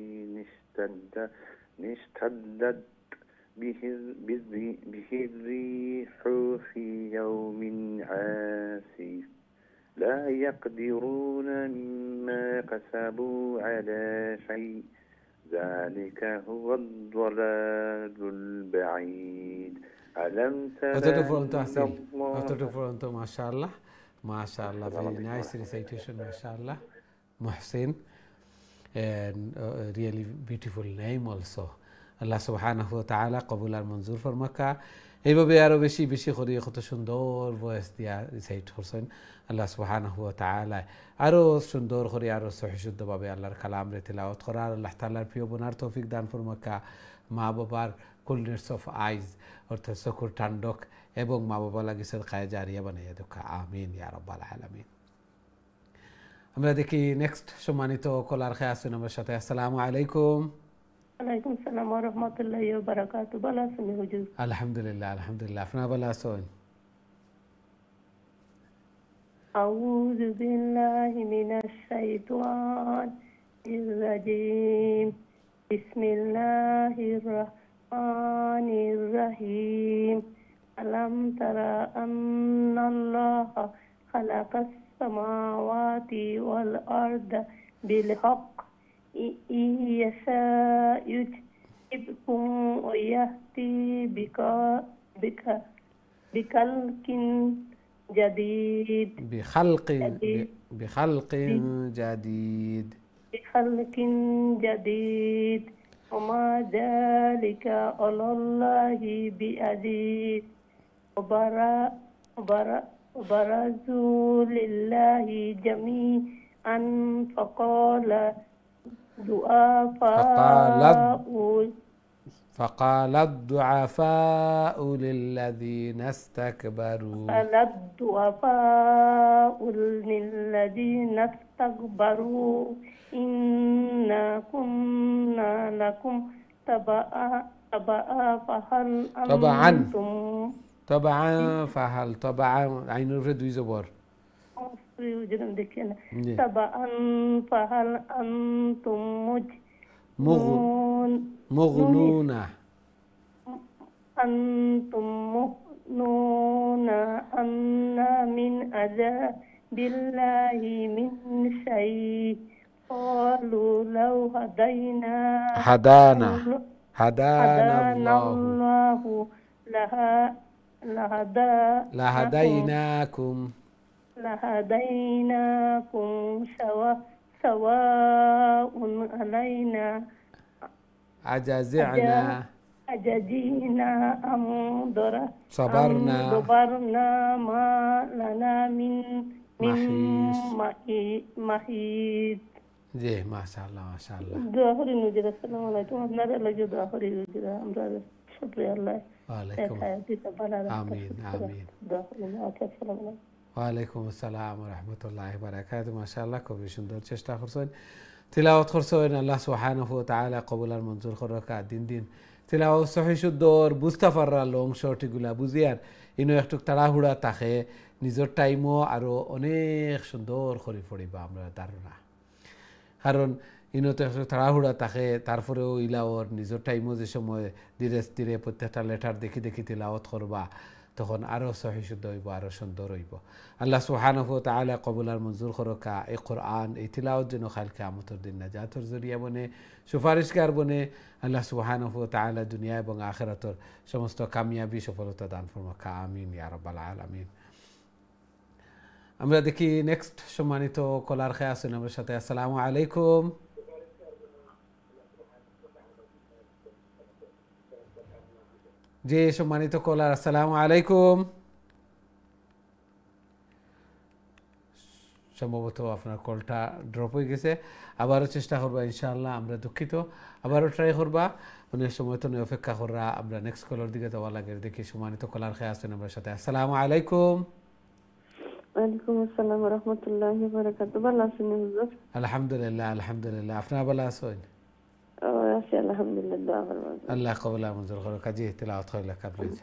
اشتدت به الريح في يوم عاصف لا يقدرون مما كسبوا على شيء ذلك هو الضلال البعيد. ألم تر MashaAllah MashaAllah, very nice recitation MashaAllah. Mohsin, and really beautiful name also. আল্লাহ সুবহানাহু ওয়া তাআলা কবুল আর মঞ্জুর ফরমাকা। এইভাবে আরও বেশি বেশি করে কত সুন্দর ভয়েস দিয়া রিসাইট করছেন। আল্লাহ সুবহানাহু ওয়া তাআলা আরও সুন্দর করে আরও সহিশুদ্ধভাবে আল্লাহর কালাম রে তিলাওয়াত করার আল্লাহ তাআলার প্রিয় বোনার তৌফিক দান ফরমাকা। মা বাবার কুলনেস অফ আইজ অর্থাৎ চকুর ঠান্ডক এবং মা বাবা লাগি সদকায়ে জারিয়া বানাইয়া দেখা আমিন ইয়া রাব্বাল আলামিন। আমরা দেখি নেক্সট সম্মানিত কলার খেয়ে আছেন আমার সাথে। আসসালামু আলাইকুম। ওয়ালাইকুম সালাম ওয়া রাহমাতুল্লাহি ওয়া বারাকাতুহু। ভালো আছেন হুজুর? আলহামদুলিল্লাহ আলহামদুলিল্লাহ, আপনারা ভালো আছেন? আউযু বিল্লাহি মিনাশ শাইতানির রাজীম। বিসমিল্লাহির রাহমানির রহিম। আলাম তারা আন্নাল্লাহা খালাকাস সামাওয়াতি ওয়াল আরদা বিল হক ইয়াশা ইউজহিবকুম ওয়া ইয়াহতি বিকালকিন জাদিদ بخلق جديد. بخلق جديد بخلق جديد وما ذلك على الله بعزيز وبرزوا لله جميعا فقال الضعفاء للذين استكبروا إنا كنا لكم تبعا فهل طبعا عين الرد زبر تبعا فهل أنتم مغنون أنتم مغنون عنا من عذاب الله من شيء قالوا لو هدانا الله لهديناكم سواء علينا أجزعنا أم صبرنا ما لنا من محيط জি মাশাআল্লাহ মাশাআল্লাহ। দোয়া করি হুজুর। আসসালামু আলাইকুম। আপনাদের লাগি দোয়া করি হুজুর। আমরা শুকরিয়া আল্লাহ। ওয়ালাইকুম আমিন আমিন। দোয়া করি। আসসালামু আলাইকুম। ওয়ালাইকুম আসসালাম ওয়া রাহমাতুল্লাহি ওয়া বারাকাতুহু। মাশাআল্লাহ, খুবই সুন্দর চেষ্টা করছেন, তিলাওয়াত করছেন। আল্লাহ সুবহানাহু ওয়া তাআলা কবুল আর মঞ্জুর করুকা। দিন দিন তিলাওয়াত সহি শুদ্ধ বুঝতে পারার অংশটিগুলা বুঝিয়ার ইনো একটু তাড়াহুড়া থাকে, নিজের টাইমও আরও অনেক সুন্দর করে পড়িবা আমরা ধারণা। কারণ ইনতে তাড়াহুড়া থাকে, তারপরেও ইলাওর নিজের টাইমও যে সময় ধীরে ধীরে প্রত্যেকটা লেটার দেখি দেখি তিলাওয়াত করবা, তখন আরও সহি শুদ্ধ হইব, আরও সুন্দর হইব। আল্লাহ সুবহানাহু ওয়া তাআলা কবুল আর মঞ্জুর করুকা। এই কোরআন এই তিলাওয়াত যেন কাল কিয়ামতের দিন নাজাতের জরিয়া বনে, সুপারিশকার বনে। আল্লাহ সুবহানাহু ওয়া তাআলা দুনিয়া এবং আখিরাতের সমস্ত কামিয়াবি সফলতা দান ফরমাকা। আমিন ইয়া রাব্বাল আলামিন। আমরা দেখি নেক্সট সম্মানিত কলার খেয়ে আছেন আমার সাথে। আসসালামু আলাইকুম। জি সম্মানিত কলার, আসসালামু আলাইকুম। সম্ভবত আপনার কলটা ড্রপ হয়ে গেছে, আবারও চেষ্টা করবা ইনশাআল্লাহ। আমরা দুঃখিত, আবারও ট্রাই করবা। অনেক সময় তো অপেক্ষা করা, আমরা নেক্সট কলার দিকে যাওয়া লাগে। দেখি সম্মানিত কলার খেয়ে আছেন আমার সাথে। আসসালামু আলাইকুম। ওয়ালাইকুম আসসালাম ওয়া রাহমাতুল্লাহি ওয়া বারাকাতুহু। ভালো আছেন হুজুর? আলহামদুলিল্লাহ আলহামদুলিল্লাহ, আপনারা ভালো আছেন? আছি আলহামদুলিল্লাহ। আল্লাহ কবুল আর মঞ্জুর করুক। কাজী তিলাওয়াত করিলে কাবলিজ।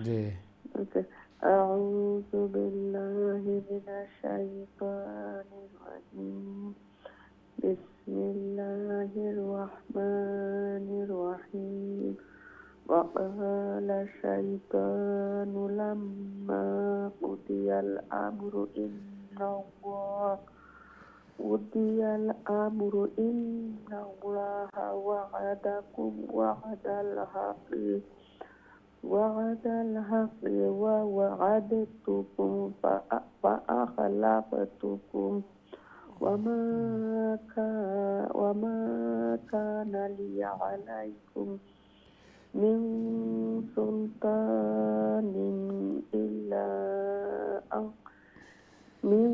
জি أعوذ بالله من الشيطان الرجيم. بسم الله الرحمن الرحيم. وقال الشيطان لما قضي الأمر إن الله وعدكم وعد الحق ووعدتكم فأخلفتكم وما كان لي عليكم من سلطان من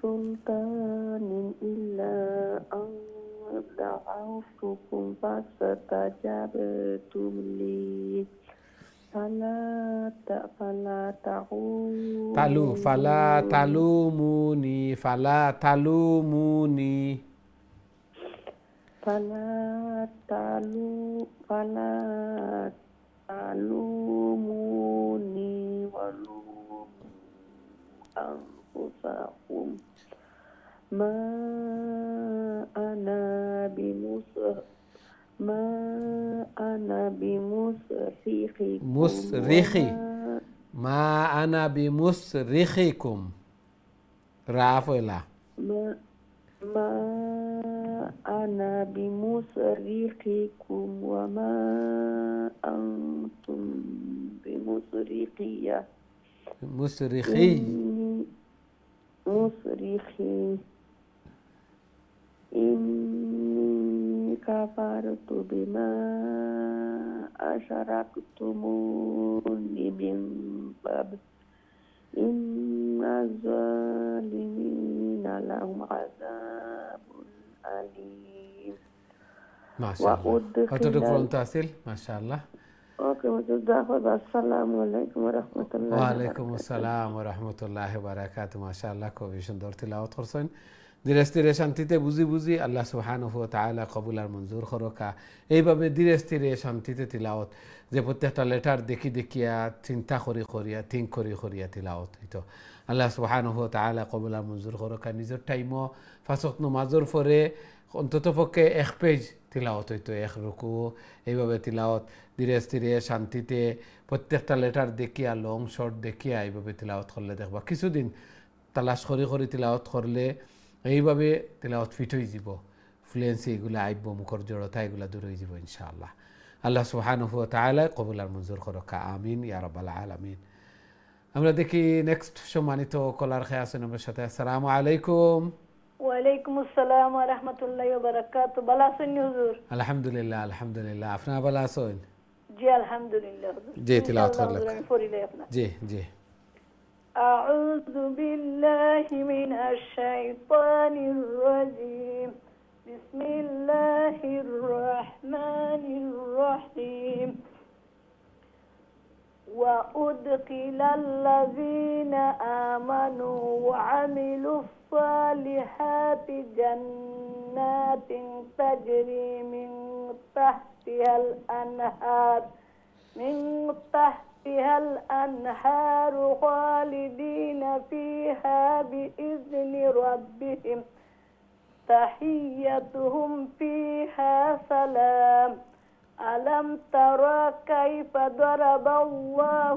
سلطان إلا أن دعوتكم فاستجبتم لي فلا تلوموني فلا تلوموني ولوموا أنفسكم ما أنا بمصرخكم رافلا ما أنا بمصرخكم وما أنتم بمصرخي إني كفرت بما أشركتموني من قبل إن الظالمين لهم عذاب أليم. ما شاء الله. أتدخلون تحصيل ما شاء الله. أوكي السلام عليكم ورحمة الله وعليكم السلام ورحمة الله وبركاته ما شاء الله খুবই সুন্দর তিলাওয়াত করছেন ধীরে ধীরে শান্তিতে বুঝি আল্লাহ সুবহানাহু ওয়া তাআলা কবুল আর মঞ্জুর করুকা এইভাবে ধীরে ধীরে শান্তিতে তিলাওয়াত যে প্রত্যেকটা লেটার দেখিয়া চিন্তা করিয়া থিঙ্ক করিয়া তিলাওয়াত হইতো আল্লাহ সুবহানাহু ওয়া তাআলা কবুল আর মঞ্জুর করুকা নিজের টাইমও ফাঁস ওয়াক্ত নামাজের পরে অন্ততপক্ষে এক পেজ তিলাওয়াত হইতো এক রুকু এইভাবে তিলাওয়াত ধীরে ধীরে শান্তিতে প্রত্যেকটা লেটার দেখিয়া লং শর্ট দেখিয়া এইভাবে তিলাওয়াত করলে দেখবা কিছুদিন তালাশ করি তিলাওয়াত করলে এইভাবে তিলাওয়াত ফিট হয়ে যাব ফ্লুয়েন্সি এগুলো আইব মুখর জড়তা এগুলো দূর হয়ে যাব ইনশাআল্লাহ আল্লাহ সুবহানাহু ওয়া তাআলা কবুল আর মঞ্জুর করুক আমিন ইয়া রাব্বাল আলামিন আমরা দেখি নেক্সট সম্মানিত কলার খেয়ে আছেন আমার সাথে আসসালামু আলাইকুম ওয়ালাইকুম আসসালাম ওয়া রাহমাতুল্লাহি ওয়া বারাকাতুহু ভালো আছেন হুজুর আলহামদুলিল্লাহ আপনারা ভালো আছেন জি আলহামদুলিল্লাহ জি তিলাওয়াত করলেন জি أعوذ بالله من الشيطان الرجيم بسم الله الرحمن الرحيم وأدخل الذين آمنوا وعملوا الصالحات جنات تجري من تحتها الأنهار خالدين فيها بإذن ربهم تحيتهم فيها سلام ألم ترى كيف ضرب الله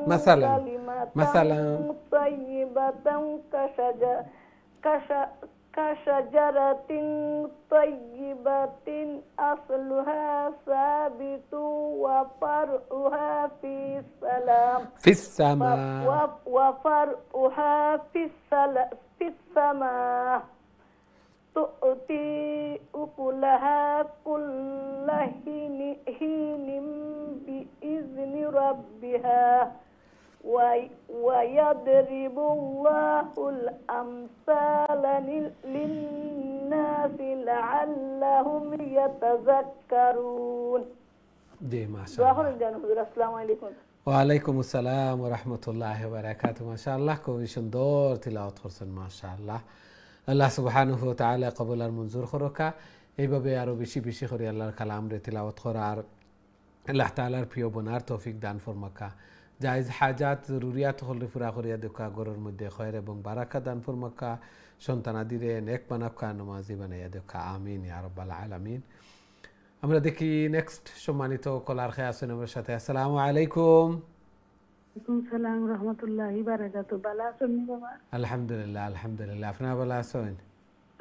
مثلا كلمة طيبة كشجرة طيبة أصلها ثابت وفرعها في السماء تؤتي أكلها كل حين بإذن ربها ويضرب الله الأمثال للناس لعلهم يتذكرون. جي ما شاء الله. السلام عليكم. وعليكم السلام ورحمة الله وبركاته ما شاء الله খুবই সুন্দর তিলাওয়াত করছেন মাশাআল্লাহ আল্লাহ সুবহানাহু ওয়া তাআলা কবুল আর মঞ্জুর করুক এইভাবে আরো বেশি বেশি করে আল্লাহর কালাম রে তিলাওয়াত করা আর আল্লাহ তাআলার প্রিয় বনার তৌফিক দান ফরমাকা জায়েজ হাজাত জরুরিয়াত হলে পুরা করিয়া দেখা ঘরের মধ্যে খয়র এবং বারাকা দান ফরমাকা সন্তানাদিরে নেক বানাকা নামাজি বানাইয়া দেখা আমিন ইয়া রাব্বাল আলামিন আমরা দেখি নেক্সট সম্মানিত কলার খেয়ে আছেন আমার সাথে আসসালামু আলাইকুম ওয়ালাইকুম সালাম রাহমাতুল্লাহি বারাকাতুহু ভালো আছেন বাবা আলহামদুলিল্লাহ আপনারা ভালো আছেন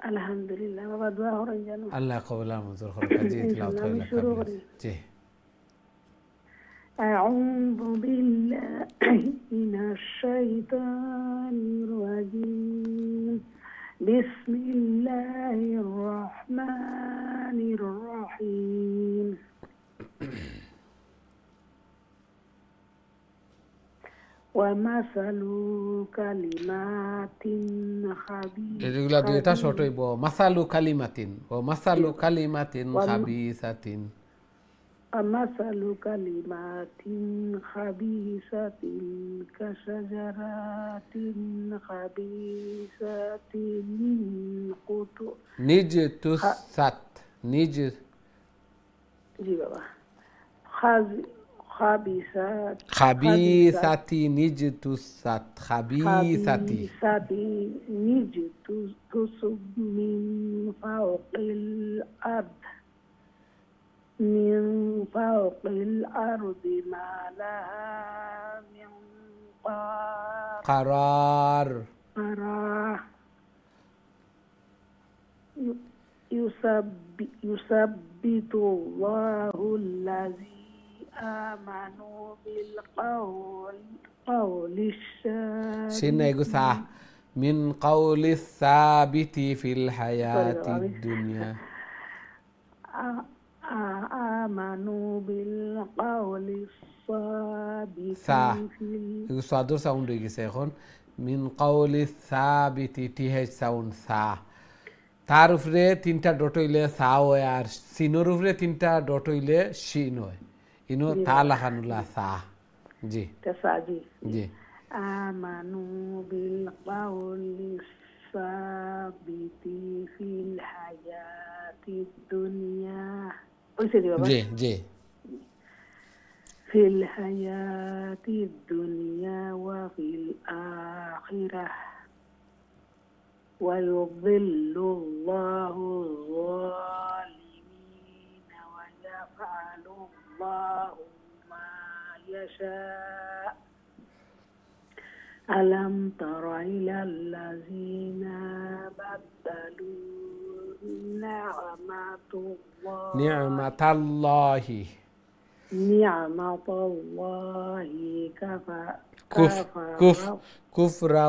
আলহামদুলিল্লাহ বাবা দোয়া করেন যেন আল্লাহ কবুল আর মঞ্জুর করুন জি তিলাওয়াত করেন জি أعوذ بالله من الشيطان الرجيم بسم الله الرحمن الرحيم ومثل كلمات خبيثة এগুলা দুইটা শর্ট হইব মাসালু কালিমাতিন ও মাসালু কালিমাতিন খাবিসাতিন ومثل كلمات خبيثة كشجرة خبيثة নিজ তুসাত নিজ জি বাবা خبيثات খাবিসাতি নিজ তুসাত খাবিসাতি تصب من فوق الأرض ما لها من قرار يثبت الله الذي آمنوا بالقول الثابت من قول الثابت في الحياة الدنيا آمنوا بالقول الثابت صادر সাউন্ড হয়ে গেছে এখন মিন কাউলি সাবিতি টিএইচ সাউন্ড সা তার উপরে তিনটা ডট হইলে সা হয় আর সিনোর উপরে তিনটা ডট হইলে শিন হয় ইনো তা লাখানুলা সা জি জি آمنوا بالقول الثابت في الحياة الدنيا জি জি في الحياة الدنيا وفي الآخرة ويضل الله الظالمين ويفعل الله ما يشاء ألم تر إلى الذين بدلوا نعمة الله كفرا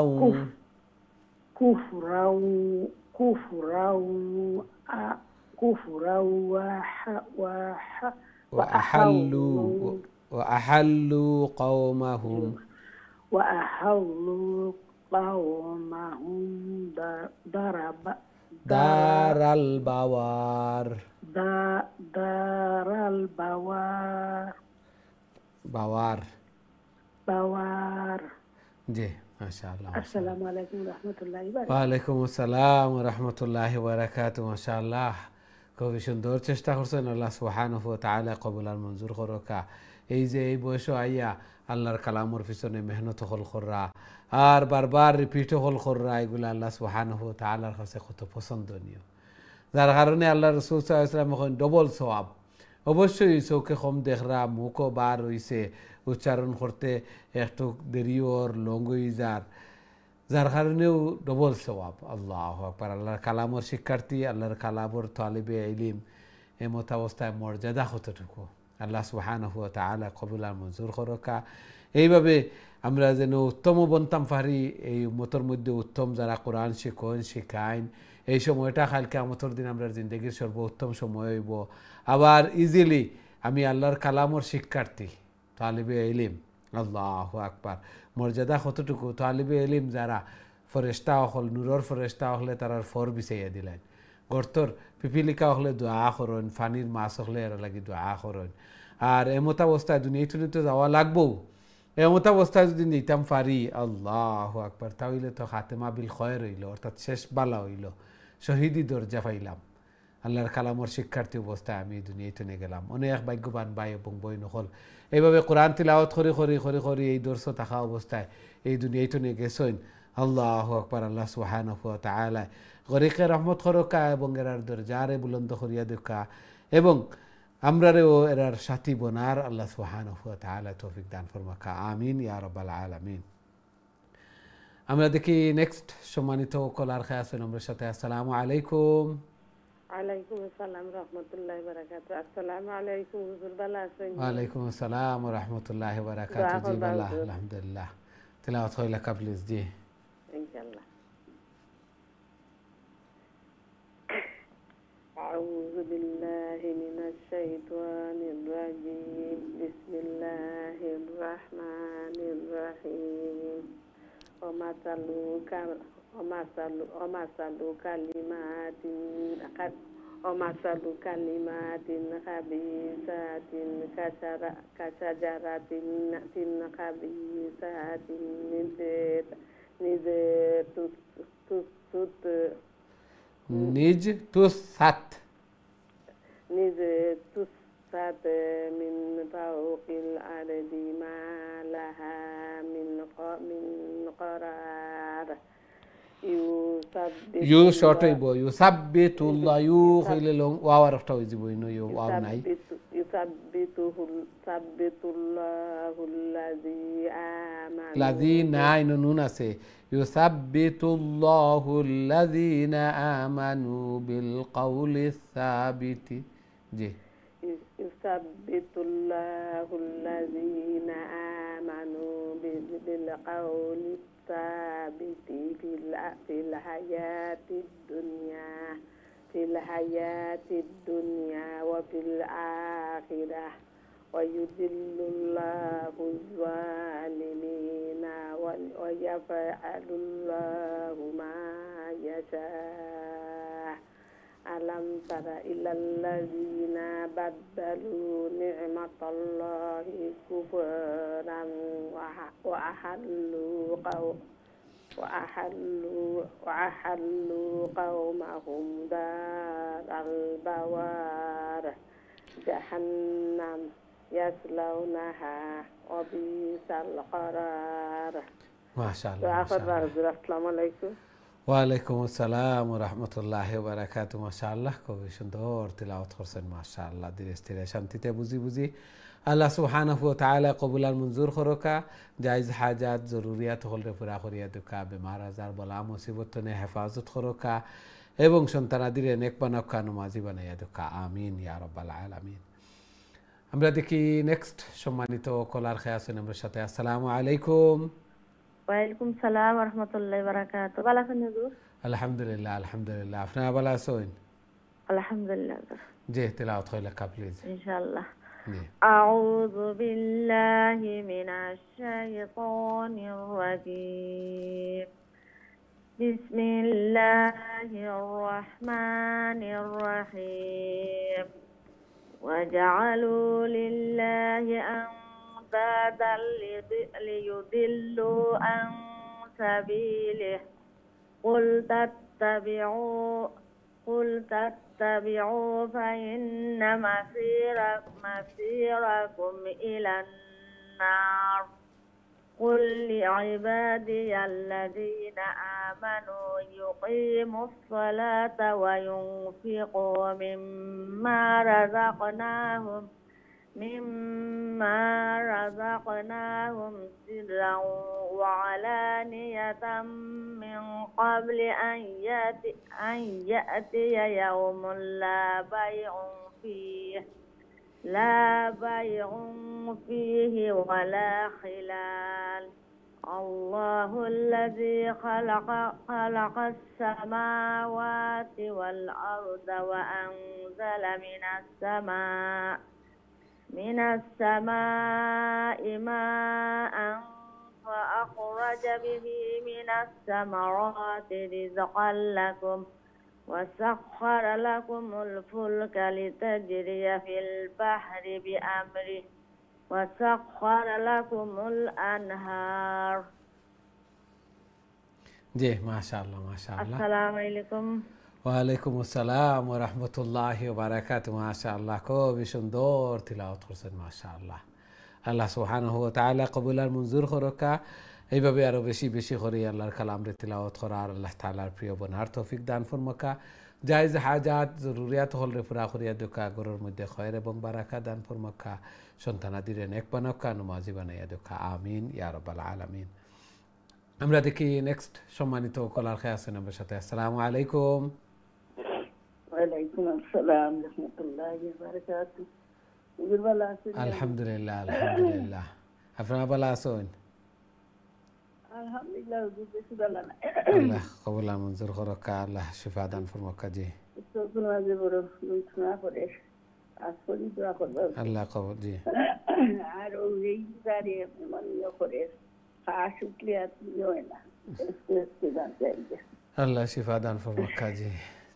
وأحلوا قومهم دار البوار بوار জি মাশাআল্লাহ আসসালামু আলাইকুম ওয়া রাহমাতুল্লাহি ওয়া বারাকাতুহু ওয়া আলাইকুম আসসালাম ওয়া রাহমাতুল্লাহি ওয়া বারাকাতুহু মাশাআল্লাহ খুবই সুন্দর চেষ্টা করছেন আল্লাহ সুবহানাহু ওয়া তাআলা কবুল আর মঞ্জুর করুকা এই যে এই বয়সে আইয়া আল্লাহর কালামর পিছনে মেহনত হল কররা আর বারবার রিপিট হল কররা এগুলো আল্লাহ সুবহানাহু ওয়া তাআলার কাছে কত পছন্দনীয় যার কারণে আল্লাহ রাসূল সাল্লাল্লাহু আলাইহি ওয়াসাল্লাম এখন ডবল সওয়াব অবশ্যই চোখে কম দেখরা মুখও বার হইছে উচ্চারণ করতে একটু দেরি ওর লং হয়ে যার কারণেও ডবল সওয়াব আল্লাহু আকবার আল্লাহর কালামর শিক্ষার্থী আল্লাহর কালামর তালিবে ইলম এমত অবস্থায় মর্যাদা কতটুকু আল্লাহ সুবহানাহু ওয়া তাআলা কবুল আর মঞ্জুর করুকা এইভাবে আমরা যেন উত্তম বনতাম পারি এই উম্মতের মধ্যে উত্তম যারা কোরআন শিখাইন এই সময়টা কাল কিয়ামতের দিন আমরা জিন্দেগির সর্বোত্তম সময় হইব আবার ইজিলি আমি আল্লাহর কালামর শিক্ষার্থী তালিবে ইলম আল্লাহু আকবার মর্যাদা কতটুকু তালিবে ইলম যারা ফেরেশতা হল নূরের ফেরেশতা হলে তারার ফর বিছাইয়া দিলেন গর্তর পিপিলিকা হলে দোয়া করেন ফানির মাছ হলে এর লাগি দোয়া করেন আর এমত অবস্থায় দুনিয়াতে যাওয়া লাগবো এমত অবস্থায় যদি নিতাম পারি আল্লাহু আকবার তাহলে তো খাতেমা বিল খয়ের হইল অর্থাৎ শেষ বালা হইল শহীদি দরজা পাইলাম আল্লাহর কালামর শিক্ষার্থী অবস্থায় আমি দুনিয়াতে নিয়ে গেলাম অনেক ভাগ্যবান ভাই এবং বই নকল এইভাবে কোরআন তিলাওয়াত করি এই দর্শ থাকা অবস্থায় এই দুনিয়াতে নিয়ে গেছেন আল্লাহু আকবার আল্লাহ সুবহানাহু ওয়া তাআলা গরিকে রহমত করুকা এবং এরার দরজারে বুলন্দ করিয়া দেখা এবং আমরারেও এরার সাথী বনার আল্লাহ সুবহানাহু ওয়া তাআলা তৌফিক দান ফরমাকা আমিন ইয়া রাব্বাল আলামিন আমরা দেখি নেক্সট সম্মানিত কলার খায় আছেন আমার সাথে আসসালামু আলাইকুম ওয়ালাইকুম আসসালাম রাহমাতুল্লাহি ওয়া বারাকাতুহু আসসালামু আলাইকুম হুজুর ভালো আছেন ওয়া আলাইকুম আসসালাম ওয়া রাহমাতুল্লাহি ওয়া বারাকাতুহু জি ভালো আলহামদুলিল্লাহ তেলাওয়াত হইলা প্লিজ জি ইনশাআল্লাহ আউযু বিল্লাহি মিনাশ শাইতানির রাজিম বিসমিল্লাহির রাহমানির রাহিম ومثل كلمات خبيثات كشجرة خبيثة نجتثت من فوق الأرض ما لها من قرار يثبت الله يثبت الله الذين آمنوا بالقول الثابت يثبت الله الذين آمنوا بالقول الثابت في الحياة الدنيا وفي الآخرة ويذل الله الظالمين ويفعل الله ما يشاء ألم تر إلى الذين بدلوا نعمة الله كفرا وأحلوا قومهم دار البوار جهنم يصلونها وبئس القرار. ما شاء الله. السلام عليكم. وعليكم السلام ورحمة الله وبركاته. ما شاء الله খুবই সুন্দর তিলাওয়াত করছেন মাশাআল্লাহ ধীরে স্থিরে শান্তিতে বুঝি আল্লাহ সুবহানাহু ওয়া তাআলা কবুল আর মঞ্জুর করকা জায়েজ হাজাত জরুরিয়াত হলরে পুরা করিয়া দুকা বেমার আজার বলা মুসিবত নে হেফাজত করকা এবং সন্তানাদিরে নেক বানাকা নামাজি বানাইয়া দুকা আমিন ইয়া রাব্বাল আলামিন। আমরা দেখি নেক্সট সম্মানিত কলার খেয়ে আছেন আমার সাথে। আসসালামু আলাইকুম। ওয়ালাইকুম সালাম ওয়া রাহমাতুল্লাহি ওয়া বারাকাতুহু। ভালো আছেন হুজুর? আলহামদুলিল্লাহ আলহামদুলিল্লাহ। আপনারা ভালো আছেন? আলহামদুলিল্লাহ। জি তিলাওয়াত হইলা প্লিজ ইনশাআল্লাহ। আউযু বিল্লাহি মিনাশ শাইতানির রাজীম। বিসমিল্লাহির রাহমানির রাহিম। وجعلوا لله أندادا ليضلوا عن سبيله قل تتبعوا فإن مسيركم إلى النار قل لعبادي الذين آمنوا يقيموا الصلاة وينفقوا مما رزقناهم سرا وعلانية من قبل أن يأتي يوم لا بيع فيه ولا خلال الله الذي خلق السماوات والأرض وأنزل من السماء ماء فأخرج به من الثمرات رزقا لكم وسخر لكم الفلك لتجري في البحر بأمره وسخر لكم الأنهار. جي ما شاء الله ما شاء الله. السلام عليكم. ওয়ালাইকুম আসসালাম ওয়া রাহমাতুল্লাহি ওয়া বারাকাতুহু। মাশাআল্লাহ খুবই সুন্দর তিলাওয়াত করছেন মাশাআল্লাহ। আল্লাহ সুবহানাহু ওয়া তাআলা কবুল আর মঞ্জুর করকা এইভাবে আরো বেশি বেশি করে আল্লাহর কালামরে তিলাওয়াত করার আল্লাহ তাআলার প্রিয় বনার তৌফিক দান ফরমাকা জায়েজ হাজাত জরুরিয়াত হলরে পুরা করিয়া দুকা গরুর মধ্যে খয়র এবং বারাকা দান ফরমাকা সন্তানাদিরে নেক বানাকা নামাজি বানাইয়া দুকা আমিন ইয়া রাব্বাল আলামিন। আমরা দেখি নেক্সট সম্মানিত কলার খেয়ে আছেন আমার সাথে। আসসালামু আলাইকুম। ওয়ালাইকুম আসসালাম ওয়া রাহমাতুল্লাহি ওয়া বারাকাতুহু। হুজুর ভালো আছেন? আলহামদুলিল্লাহ আলহামদুলিল্লাহ। আপনারা ভালো আছেন? আলহামদুলিল্লাহ হুজুর বেশি ভালো না। আল্লাহ কবুল আর মঞ্জুর করকা আল্লাহ শিফা দান ফরমাকা। জি তো নামাজে বড় লুৎফা করে আসলে দোয়া করব আল্লাহ কবুল। জি আর ওই জারে মনে করে খাস উঠলে আর হয় না استغفار جاية. আল্লাহ শিফা দান ফরমাক কাজী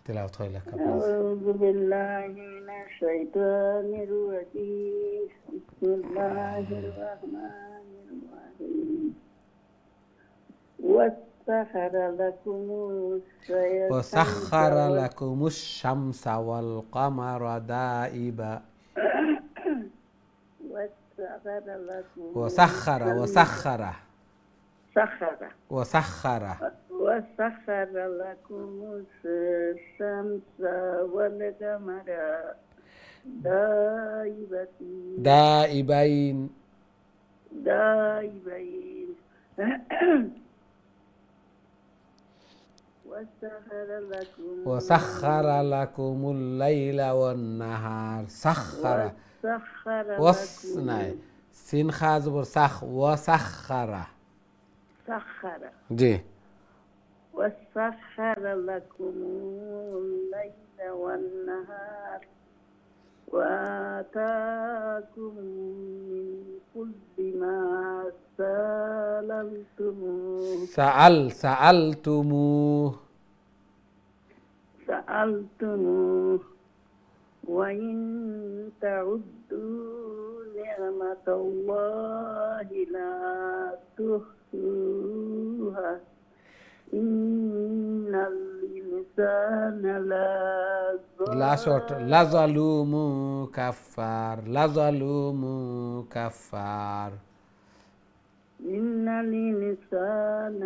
তেলাওয়াত কইলা কাবুল أعوذ بالله من الشيطان الرجيم بسم الله الرحمن الرحيم وسخر لكم وسخر لكم الشمس والقمر دائبا وسخر لكم وسخر وسخر سخر وسخر وسخر لكم الشمس والقمر دائبين وسخر لكم الليل والنهار سخر وسناي سين خاز برسخ وسخر جي وسخر لكم الليل والنهار وآتاكم من كل ما سألتموه وإن تعدوا نعمة الله لا تحصوها إن الإنسان لظلوم كفار لظلوم كفار إن الإنسان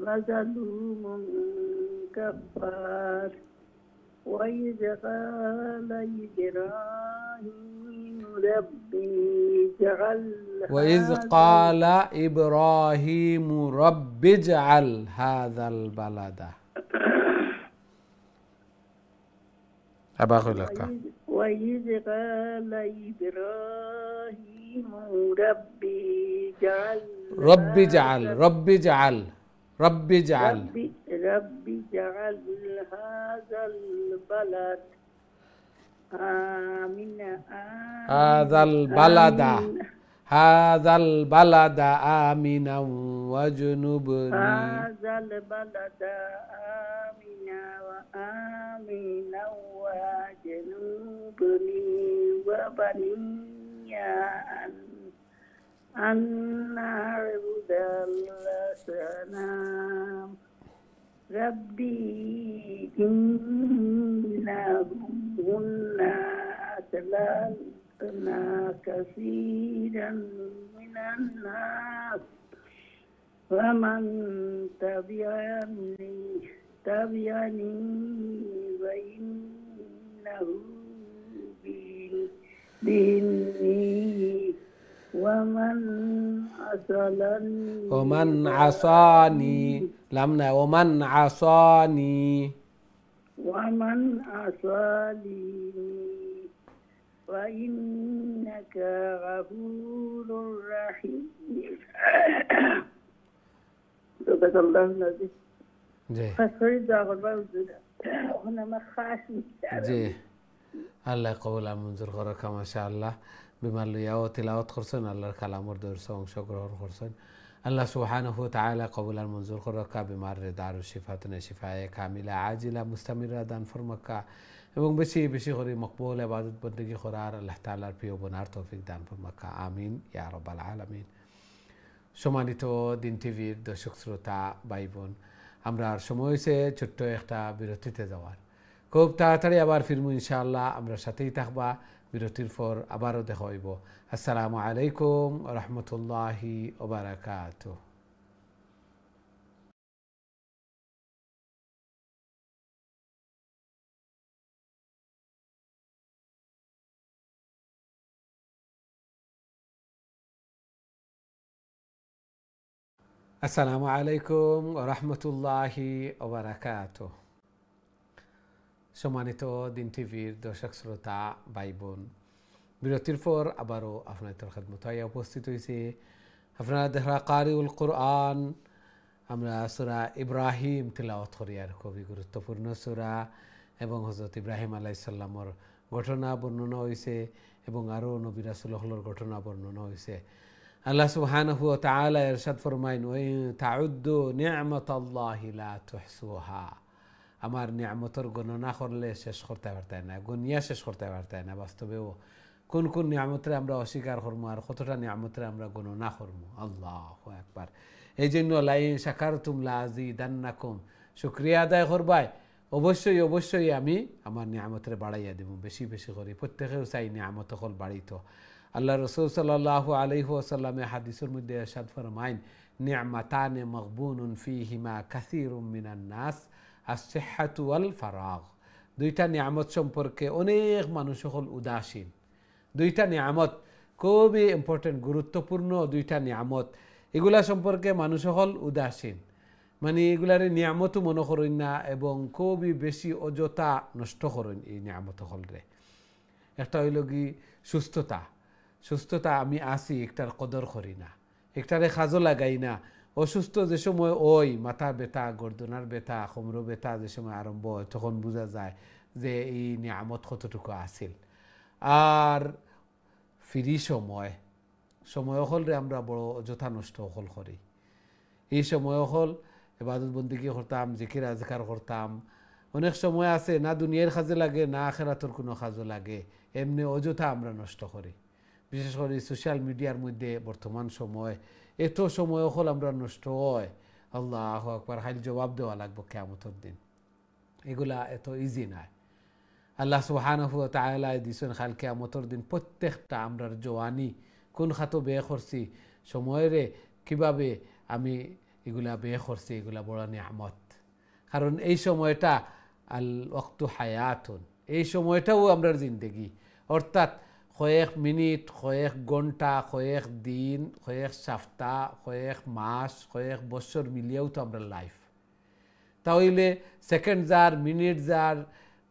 لظلوم كفار وإذ قال إبراهيم رب اجعل هذا البلد أبا أقول لك وإذ قال إبراهيم رب اجعل هذا البلد آمنا هذا البلد آمنا وجنبني وبني أن نعبد الأصنام ربي إنهن أضللن كثيرا من الناس ومن تبعني فإنه مني ومن عصاني فإنك غفور رحيم صدق الله العظيم জি আল্লাহ কবুল আর মঞ্জুর করুক মাশাআল্লাহ বিমান লইয়াও তিলাওয়াত করছেন আল্লাহর কালামর দর্শে অংশগ্রহণ করছেন আল্লাহ সুবহানাহু ওয়া তাআলা কবুল আর মঞ্জুর করুক বিমার রিদার শিফাতুন শিফায়ে কামিলা আজিলা মুস্তামিরা দান ফরমাক্কা এবং বেশি বেশি করে মকবুল ইবাদত বندگی করার আল্লাহ তাআলার প্রিয় বনার তৌফিক দান ফরমাক্কা আমিন ইয়া রাব্বাল আলামিন। সম্মানিত দিন টিভির দর্শক শ্রোতা ভাই বোন, আমরা সময় হয়েছে ছোট্ট একটা বিরতিতে যাওয়ার। খুব তাড়াতাড়ি আবার ফিরবো ইনশাআল্লাহ, আমরা সাথেই থাকবা। বিরতির পর আবারও দেখা হইব। আসসালামু আলাইকুম ওয়া রাহমাতুল্লাহি ওয়া বারাকাতুহু। আসসালামু আলাইকুম ওয়া রাহমাতুল্লাহি ওয়া বারাকাতুহু। সম্মানিত দিন টিভির দর্শক শ্রোতা ভাই বোন, বিরতির পর আবারও আপনাদের খেদমতে উপস্থিত হয়েছে আপনারা দেখা কারিউল কোরআন। আমরা সূরা ইব্রাহিম তিলাওয়াত করি, আর খুবই গুরুত্বপূর্ণ সূরা, এবং হযরত ইব্রাহিম আলাইহিস সালামের ঘটনা বর্ণনা হয়েছে এবং আরও নবী রাসূলুল্লাহর ঘটনা বর্ণনা হয়েছে। আল্লাহ সুবহানাহু ওয়া তাআলা ইরশাদ ফরমাইন ওয়া ইন তাউদ্দু নি'মাতাল্লাহি লা তুহসুহা, আমার নিয়ামতের গণনা করলে শেষ করতে পারতাই না, গনিয়া শেষ করতে পারতাই না। বাস্তবেও কোন কোন নিয়ামতরে আমরা অস্বীকার করবো আর কতটা নিয়ামতরে আমরা গণনা করবো। আল্লাহু আকবার। এই জন্য লাইন শাকারতুম লাযিদান্নাকুম, শুকরিয়া আদায় করবাই, অবশ্যই অবশ্যই আমি আমার নিয়ামতরে বাড়াইয়া দেব, বেশি বেশি করি। প্রত্যেকেও চাই নিয়ামত হল বাড়িত। আল্লাহ রাসূল সাল্লাল্লাহু আলাইহি ওয়াসাল্লামে হাদিসের মধ্যে ইরশাদ ফরমাইন নি'মাতানে মাগবুনুন ফীহিমা কাসীরুম মিনান নাস আস-সিহহাতু ওয়াল ফারাগ। দুইটা নিয়ামত সম্পর্কে অনেক মানুষ হল উদাসীন। দুইটা নিয়ামত খুবই ইম্পর্টেন্ট, গুরুত্বপূর্ণ দুইটা নিয়ামত, এগুলা সম্পর্কে মানুষ হল উদাসীন, মানে এগুলার নিয়ামতও মনে করেন না এবং খুবই বেশি অযথা নষ্ট করেন এই নিয়ামত হলরে। একটা হইল কি সুস্থতা, সুস্থতা আমি আসি একটার কদর করি না, একটারে খাজো লাগাই না। অসুস্থ যে সময় ওই মাথা ব্যথা, গর্দনার ব্যথা, কোমর ব্যথা যে সময় আরম্ভ হয় তখন বোঝা যায় যে এই নিয়ামত কতটুকু আসিল। আর ফ্রি সময়, সময় হলরে আমরা বড় অযথা নষ্ট হল করি। এই সময় হল ইবাদত বন্দেগী করতাম, জিকির আজকার করতাম, অনেক সময় আছে না দুনিয়ার কাজে লাগে না আখিরাতের কোনো কাজে লাগে, এমনি অযথা আমরা নষ্ট করি। বিশেষ করে সোশ্যাল মিডিয়ার মধ্যে বর্তমান সময় এত সময় হল আমরা নষ্ট হয়। আল্লাহু আকবার, হাইল জবাব দেওয়া লাগবে কিয়ামতের দিন। এগুলা এত ইজি নয়। আল্লাহ সুবহানাহু ওয়া তাআলা দিছেন খাল কিয়ামতের দিন প্রত্যেকটা আমরার জওয়ানি কোন খাতো ব্যয় করছি, সময়েরে কিভাবে আমি এগুলা ব্যয় করছি, এগুলা বড় নিয়ামত। কারণ এই সময়টা আল ওয়াক্তু হায়াতুন, এই সময়টাও আমরার জিন্দেগি, অর্থাৎ কয়েক মিনিট, কয়েক ঘন্টা, কয়েক দিন, কয়েক সপ্তাহ, কয়েক মাস, কয়েক বছর মিলিয়েও তো আমরা লাইফ। তাহলে সেকেন্ড যার, মিনিট যার,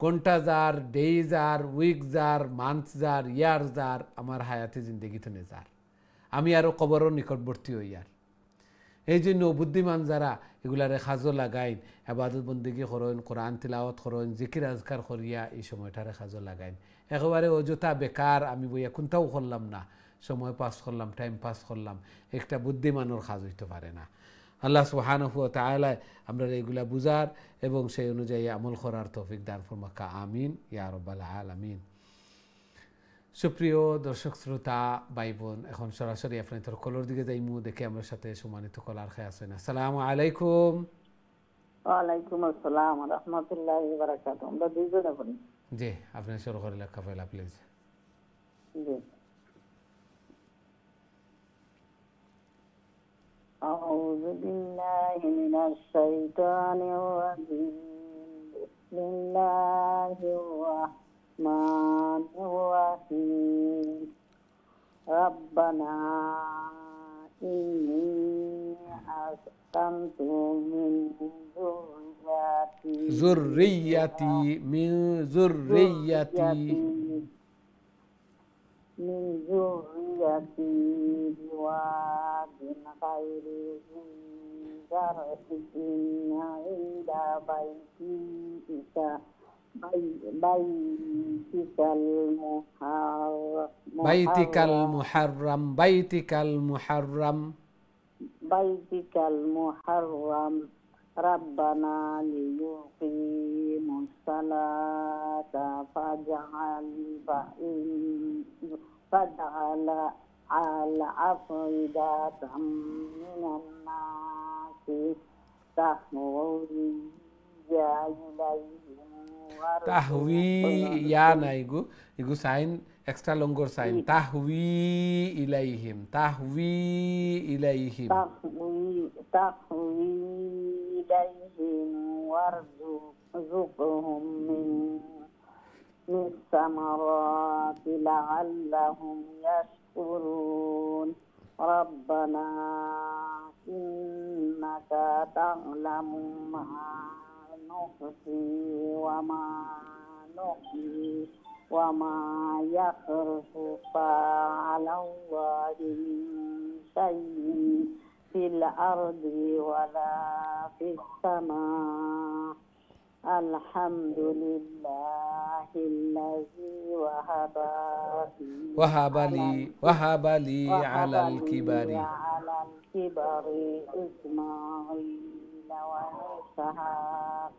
ঘন্টা যার, ডে যার, উইক যার, মান্থ যার, ইয়ার যার, আমার হায়াতে জিন্দগিতে যার, আমি আরও কবরের নিকটবর্তী হই। আর এই জন্য বুদ্ধিমান যারা এগুলারে খাজো লাগাইন, ইবাদত বন্দেগী করেন, কোরআন তিলাওয়াত করেন, জিকির আজকার করিয়া এই সময়টারে খাজো লাগাইন। একেবারে অযথা বেকার আমি বইয়া কোনটাও করলাম না, সময় পাস করলাম, টাইম পাস করলাম, একটা বুদ্ধিমানের কাজ হইতে পারে না। আল্লাহ সুবহানাহু ওয়া তাআলা আমরা এগুলা বুঝার এবং সেই অনুযায়ী আমল করার তৌফিক দান ফরমাকা, আমিন ইয়া রাব্বাল আলামিন। সুপ্রিয় দর্শক শ্রোতা ভাই বোন, এখন সরাসরি আপনাদের কলর দিকে যাইমু, দেখে আমার সাথে সম্মানিত কলার খায় আছেন। আসসালামু আলাইকুম। ওয়ালাইকুম আসসালাম ওয়া রাহমাতুল্লাহি ওয়া বারাকাতুহু। আমরা দুইজনে বলি। জি, আপনি শুরু করে লেখা ফেলা প্লিজ। জি। আউযু বিল্লাহি মিনাশ শাইতানির রাজিম। বিসমিল্লাহির রাহমানির রাহিম। রাব্বানা ইন্নী আসকানতু মিন যুররিয়াতি মিন যুররিয়াতি من ذريتي بواد غير ذي زرع عند بيتك المحرم بيتك المحرم ربنا ليقيموا الصلاة فاجعل على أفئدة من الناس تهوي ইয়া না ইগু সাইন এক্সট্রা লঙ্গর সাইন তাহওয়ি ইলাইহিম وارزقهم من الثمرات لعلهم يشكرون ربنا إنك تعلم ما نخفي وما نحيي وما يخرج على الله من شيء في الأرض ولا في السماء الحمد لله الذي وهب لي على الكبر على الكبر إسماعيل وإسحاق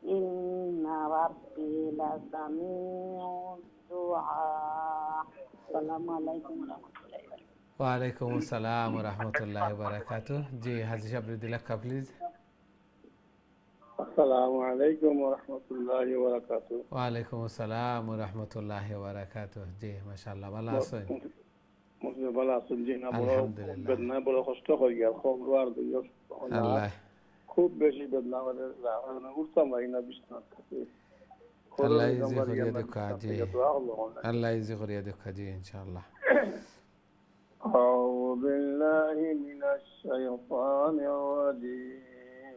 إن ربي لسميع الدعاء. السلام عليكم ورحمة الله وبركاته. ওয়ালাইকুম আসসালাম ওয়া রাহমাতুল্লাহি ওয়া বারাকাতুহু। জি হাজী সাহেব দিলাক্কা প্লিজ। আসসালামু আলাইকুম ওয়া রাহমাতুল্লাহি ওয়া বারাকাতুহু। ওয়ালাইকুম আসসালাম ওয়া রাহমাতুল্লাহি ওয়া বারাকাতুহু। জি মাশাআল্লাহ ভালো আছেন? মুসলিম ভালো আছেন? জি না বড় আলহামদুলিল্লাহ। বেদনা বড় কষ্ট হয়ে গেল খবর দিও আল্লাহ খুব বেশি বেদনা আমাদের না উঠতাম না বিছনা থেকে। আল্লাহ ইজি করিয়া দেখা জি আল্লাহ ইজি করিয়া দেখা জি ইনশাআল্লাহ। أعوذ بالله من الشيطان الرجيم.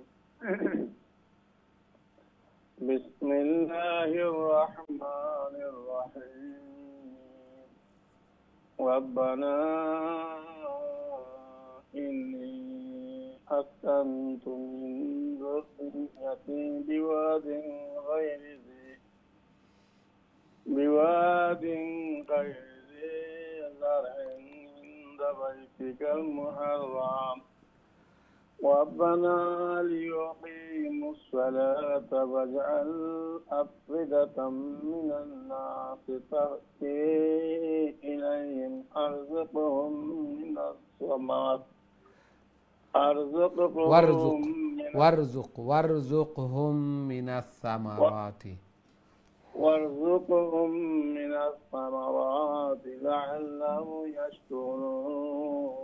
بسم الله الرحمن الرحيم. ربنا إني أسكنت من ذريتي بواد غير ذي زرع عند بيتك المحرم ربنا ليقيموا الصلاة فاجعل أفئدة من الناس تهوي إليهم وارزقهم من الثمرات لعلهم يشكرون.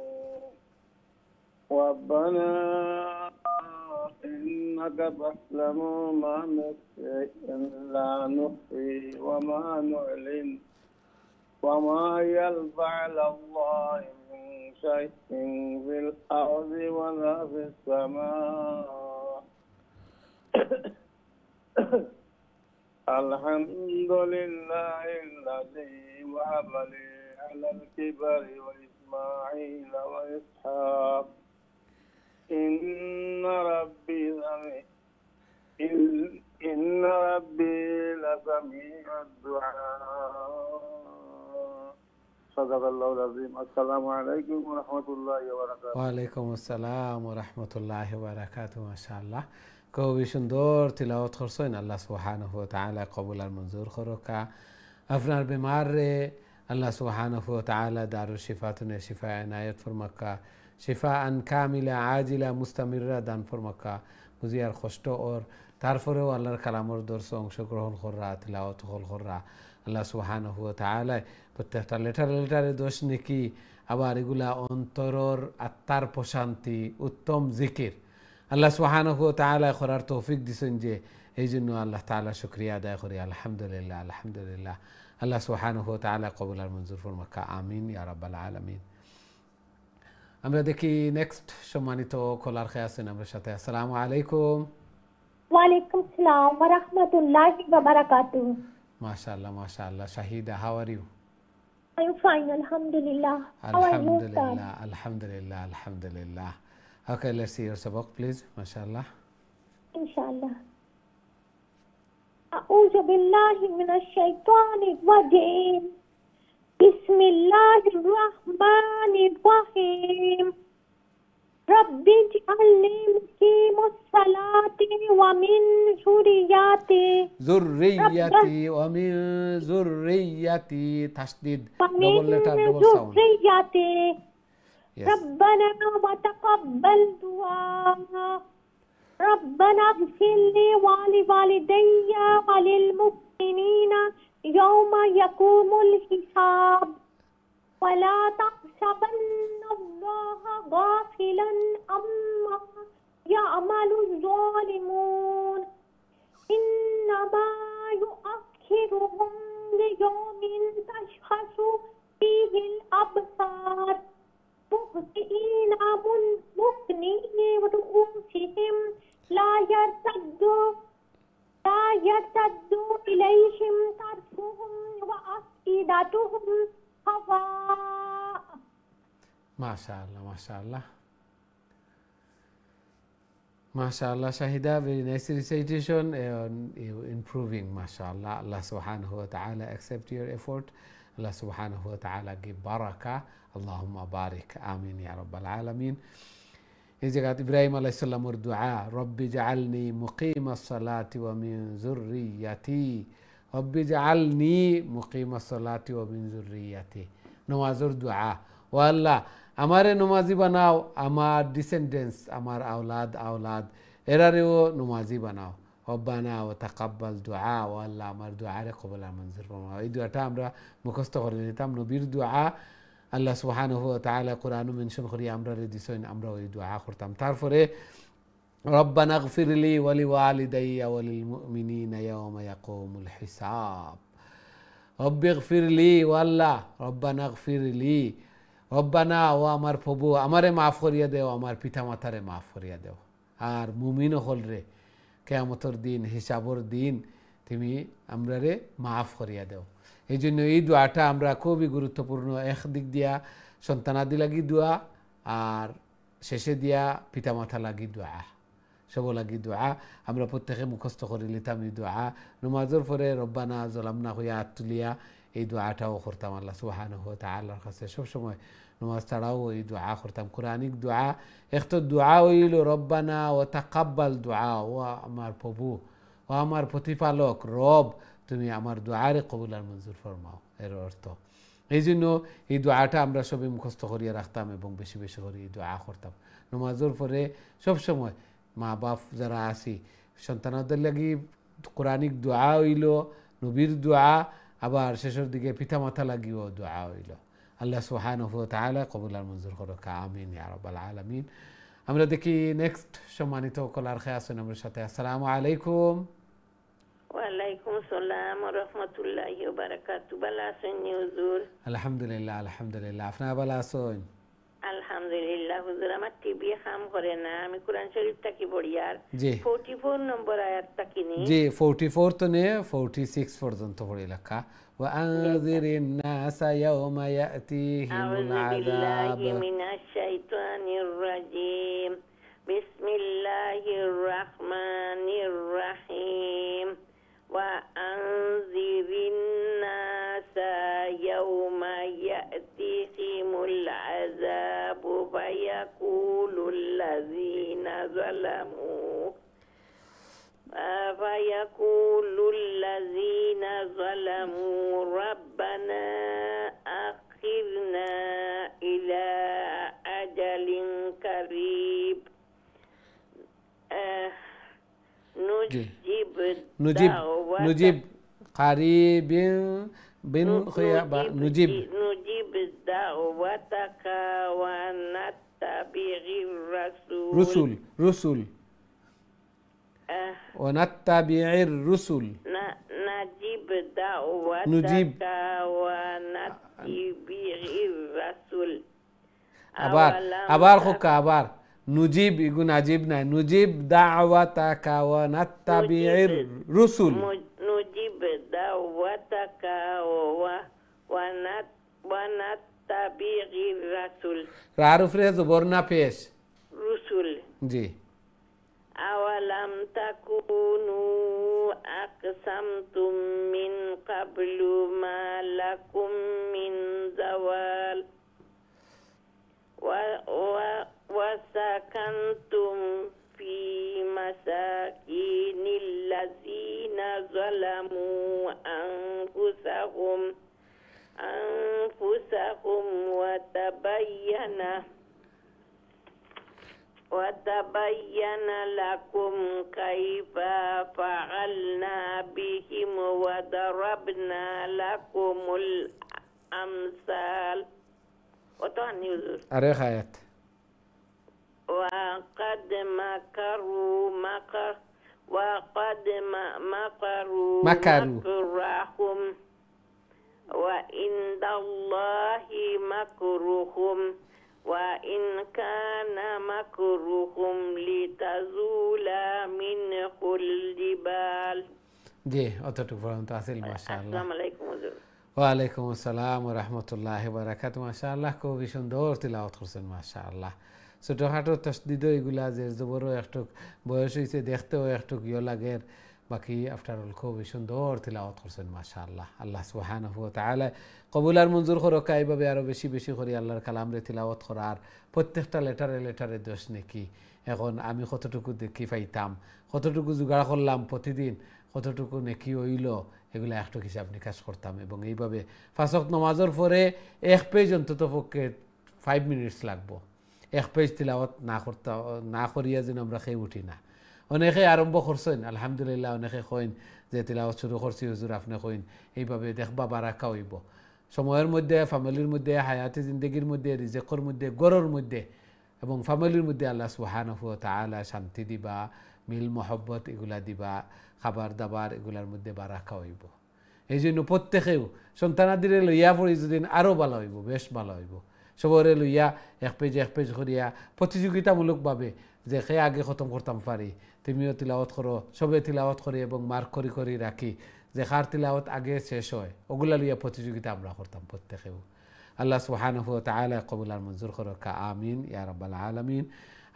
ربنا إنك تعلم ما نخفي وما نعلن وما يلفع على الله من شيء في الأرض ولا في السماء. الحمد لله الذي وهب لي على الكبر وإسماعيل وإسحاق إن ربي لسميع الدعاء. صدق الله العظيم. السلام عليكم ورحمة الله وبركاته. ওয়ালাইকুম আসসালাম ওয়া রাহমাতুল্লাহি ওয়া বারাকাতুহু। মাশাআল্লাহ খুবই সুন্দর তিলাওয়াত করছেন। আল্লাহ সুবহানাহু ওয়া তাআলা কবুল আর মঞ্জুর করুকা। আপনার বিমারে আল্লাহ সুবহানাহু ওয়া তাআলা দারুল শিফাতুনে শিফা ইনায়াত ফরমাকা, শিফা আন কামিলা আজিলা মুস্তামিররা দান ফরমাকা। বুঝিয়ার কষ্ট ওর তারপরেও আল্লাহর কালামর দর্শ অংশগ্রহণ কররা তিলাওয়াত কররা। আল্লাহ সুবহানাহু ওয়া তাআলা প্রত্যেকটা লেটারে দোষ নেকি আবার এগুলা অন্তরর আত্মার প্রশান্তি উত্তম জিকির আল্লাহ সুবহানাহু ওয়া তাআলা করার তৌফিক দিছেন। যে এই জন্য আল্লাহ তাআলা শুকরিয়া আদায় করি। আলহামদুলিল্লাহ আলহামদুলিল্লাহ। আল্লাহ সুবহানাহু ওয়া তাআলা কবুল আর মঞ্জুর ফরমাকা। আমিন ইয়া রাব্বাল আলামিন। আমরা দেখি নেক্সট সম্মানিত কলার খেয়ে আছেন আমার সাথে। আসসালামু আলাইকুম। ওয়ালাইকুম আসসালাম ওয়া রাহমাতুল্লাহি ওয়া বারাকাতুহু। মাশাআল্লাহ মাশাআল্লাহ। Shahida, how are you? I'm fine, alhamdulillah. How are you, sir? Alhamdulillah alhamdulillah. Okay, let's see your sabaq please. MashaAllah. Inshallah. أعوذ بالله من الشيطان الرجيم. بسم الله الرحمن الرحيم. رب اجعلني مقيم الصلاة ومن ذريتي ومن ذريتي تشديد double letter double sound. Yes. ربنا وتقبل دعاء. ربنا اغفر لي ولوالدي وللمؤمنين يوم يقوم الحساب. ولا تحسبن الله غافلا عما يعمل الظالمون. إنما يؤخرهم ليوم تشخص فيه الأبصار. مهطعين مقنعي رؤوسهم لا يرتد إليهم طرفهم وأفئدتهم هواء. ما شاء الله ما شاء الله. MashaAllah, Shahida, very nice recitation and you improving, MashaAllah. Allah subhanahu wa ta'ala accept your effort. Allah subhanahu wa ta'ala give barakah. Allahumma barik. Amin ya Rabbal Alameen. এই জায়গাত ইব্রাহিম আলাইহিস সালামের দোয়া, রব্বি জাআলনি মুকিমাস সালাতি ওয়া মিন যুররিয়াতি, রব্বি জাআলনি মুকিমাস সালাতি ওয়া মিন যুররিয়াতি। নামাজের দোয়া, ও আল্লাহ আমারে নমাজি বানাও, আমার ডিসেন্ডেন্টস, আমার আওলাদ এরারেও নমাজি বানাও। রব্বানা ওয়া তাকাব্বাল দুআ, ও আল্লাহ আমার দোয়ারে কবুল আর মঞ্জুর ফরমাও। এই দোয়াটা আমরা মুখস্থ করে নিতাম, নবীর দোয়া। আল্লাহ সুবহানাহু ওয়া তাআলা কোরআনে মেনশন করি, আমরা দিছেন, আমরা ওই দোয়া করতাম। তারপরে রব্বানা গফিরলি ওয়া লিওয়ালিদাইয়া ওয়া লিল মুমিনিনা ইয়াওমা ইয়াকুমুল হিসাব। রব্বি গফিরলি, ও আল্লাহ রব্বানা গফিরলি, রব্বানা ও আমার প্রভু আমারে মাফ করিয়া দেও, আমার পিতা মাতারে মাফ করিয়া দেও, আর মুমিন হলরে কিয়ামতের দিন হিসাবর দিন তুমি আমরারে মাফ করিয়া দেও। এই জন্য এই দোয়াটা আমরা খুবই গুরুত্বপূর্ণ। একদিক দিয়া সন্তানাদি লাগি দোয়া, আর শেষে দিয়া পিতামাতা লাগি দোয়া, সব লাগি দোয়া আমরা প্রত্যেকে মুখস্থ করে নিতাম। এই দোয়া নমাজের পরে রব্বানা জলামনা হইয়া হাত তুলিয়া এই দোয়াটাও করতাম আল্লাহ সুবহানাহু ওয়া তাআলার কাছে। সবসময় নমাজ ছাড়াও এই দোয়া করতাম, কোরআনিক দোয়া। একটা দোয়া হইল রব্বানা ওয়া তাকাব্বাল দোয়া, ও আমার প্রভু, ও আমার প্রতিপালক রব, তুমি আমার দোয়ারে কবুল আর মঞ্জুর ফরমাও, এর অর্থ। এই জন্য এই দোয়াটা আমরা সবাই মুখস্থ করিয়া রাখতাম এবং বেশি বেশি করে এই দোয়া করতাম নমাজের পরে। সবসময় মা বাপ যারা আছি সন্তানদের লাগি কোরআনিক দোয়া হইল, নবীর দোয়া, আবার শেষের দিকে পিতামাতা লাগিও দোয়া হইল। আল্লাহ সুবহানাহু ওয়া তাআলা কবুল আর মঞ্জুর করুক, আমিন ইয়া রাব্বাল আলামিন। আমরা দেখি নেক্সট সম্মানিত কলার খেয়ে আছেন আমার সাথে। আসসালামু আলাইকুম। ওয়ালাইকুম আসসালাম ওয়া রাহমাতুল্লাহি ওয়া বারাকাতুহু। ভালো আছেন হুজুর? আলহামদুলিল্লাহ, আলহামদুলিল্লাহ। আপনারা ভালো আছেন? আলহামদুলিল্লাহ হুজুর। আমার টিভি কাম করে না, আমি কোরআন শরীফ থেকে পড়ি। আর জি 44 নম্বর আয়াত থেকে নি। জি 44 তো নে 46 পর্যন্ত পড়ি লেখা। ওয়া আনযিরিন নাসা ইয়াওমা ইয়াতিহিমুল আযাব। আউযু বিল্লাহি মিনাশ শাইতানির রাজীম। বিসমিল্লাহির রাহমানির রাহিম। وأنذر الناس يوم يأتيهم العذاب فيقول الذين ظلموا ربنا أخرنا إلى أجل قريب نجيب قريب بن نجيب دعوتك ونتبع الرسول ونتبع الرسل نجيب دعوتك ونتبع الرسول আবার খোকা আবার নুজিব ইগু নাজিব নাই, নুজিব দাওয়াতাকা ওয়া নাত্তাবি'ir রুসুল। নুজিব দাওয়াতাকা ওয়া নাত্তাবি'ir রাসূল। রার উপরে জবর না পেশ রুসুল। জি। আওয়ালাম তাকুনু আকসামতুম মিন ক্বাবলু মা লাকুম মিন জাওয়াল وسكنتم في مساكن الذين ظلموا أنفسهم وتبين لكم كيف فعلنا بهم وضربنا لكم الأمثال. أريخ آيات. وقد مكروا مكرهم وعند الله مكرهم وإن كان مكرهم لتزول منه الجبال. জি অতটুকু পর্যন্ত আসিল। মাশাআল্লাহ। আসসালামু আলাইকুম হুজুর। ওয়ালাইকুম আসসালাম ওয়া রাহমাতুল্লাহি ওয়া বারাকাতুহু। মাশাআল্লাহ, খুবই সুন্দর তিলাওয়াত করছেন। মাশাআল্লাহ, ছোটোখাটো তসদিদও এগুলা যে জবরও একটু বয়স হয়েছে দেখতেও একটু ইয়ে লাগে বাকি আফটার অল খুবই সুন্দর তিলাওয়াত করছেন মাশাআল্লাহ আল্লাহ সুবহানাহু ওয়া তাআলা কবুল আর মঞ্জুর করুক এইভাবে আরও বেশি বেশি করে আল্লাহর কালামরে তিলাওয়াত করার প্রত্যেকটা লেটারে দোষ নাকি এখন আমি কতটুকু দেখি পাইতাম কতটুকু জোগাড় করলাম প্রতিদিন কতটুকু নেকি হইল এগুলো একটু হিসাব নিকাশ করতাম এবং এইভাবে পাঁচ ওয়াক্ত নামাজের পরে এক পেজ অন্তত পক্ষে 5 মিনিটস লাগবো এক পেজ তিলাওয়াত না করিয়া যেন আমরা খেয়ে উঠি না অনেকে আরম্ভ করছেন আলহামদুলিল্লাহ অনেকে কইন যে তিলাওয়াত শুরু করছি হুজুর আপনি কইন এইভাবে দেখবা বারাকা হইব সময়ের মধ্যে ফ্যামিলির মধ্যে হায়াতি জিন্দগির মধ্যে রিজেকর মধ্যে গরর মধ্যে এবং ফ্যামিলির মধ্যে আল্লাহ সুবহানাহু ওয়া তাআলা শান্তি দিবা মিল মহব্বত এগুলা দিবা খাবার দাবার এগুলার মধ্যে বারাকা হইব এই জন্য প্রত্যেকেও সন্তানাদিরে লইয়া পড়ি যদি আরও ভালো হইব বেশ ভালো হইব সবরে লইয়া এক পেজ করিয়া প্রতিযোগিতামূলকভাবে যে সে আগে খতম করতাম পারি তুমিও তিলাওয়াত করো সবে তিলাওয়াত করি এবং মার্ক করি রাখি যে কার তিলাওয়াত আগে শেষ হয় ওগুলা লইয়া প্রতিযোগিতা আমরা করতাম প্রত্যেকেও আল্লাহ সুবহানাহু ওয়া তাআলা কবুল আর মঞ্জুর করুক আমিন ইয়া রাব্বাল আলামিন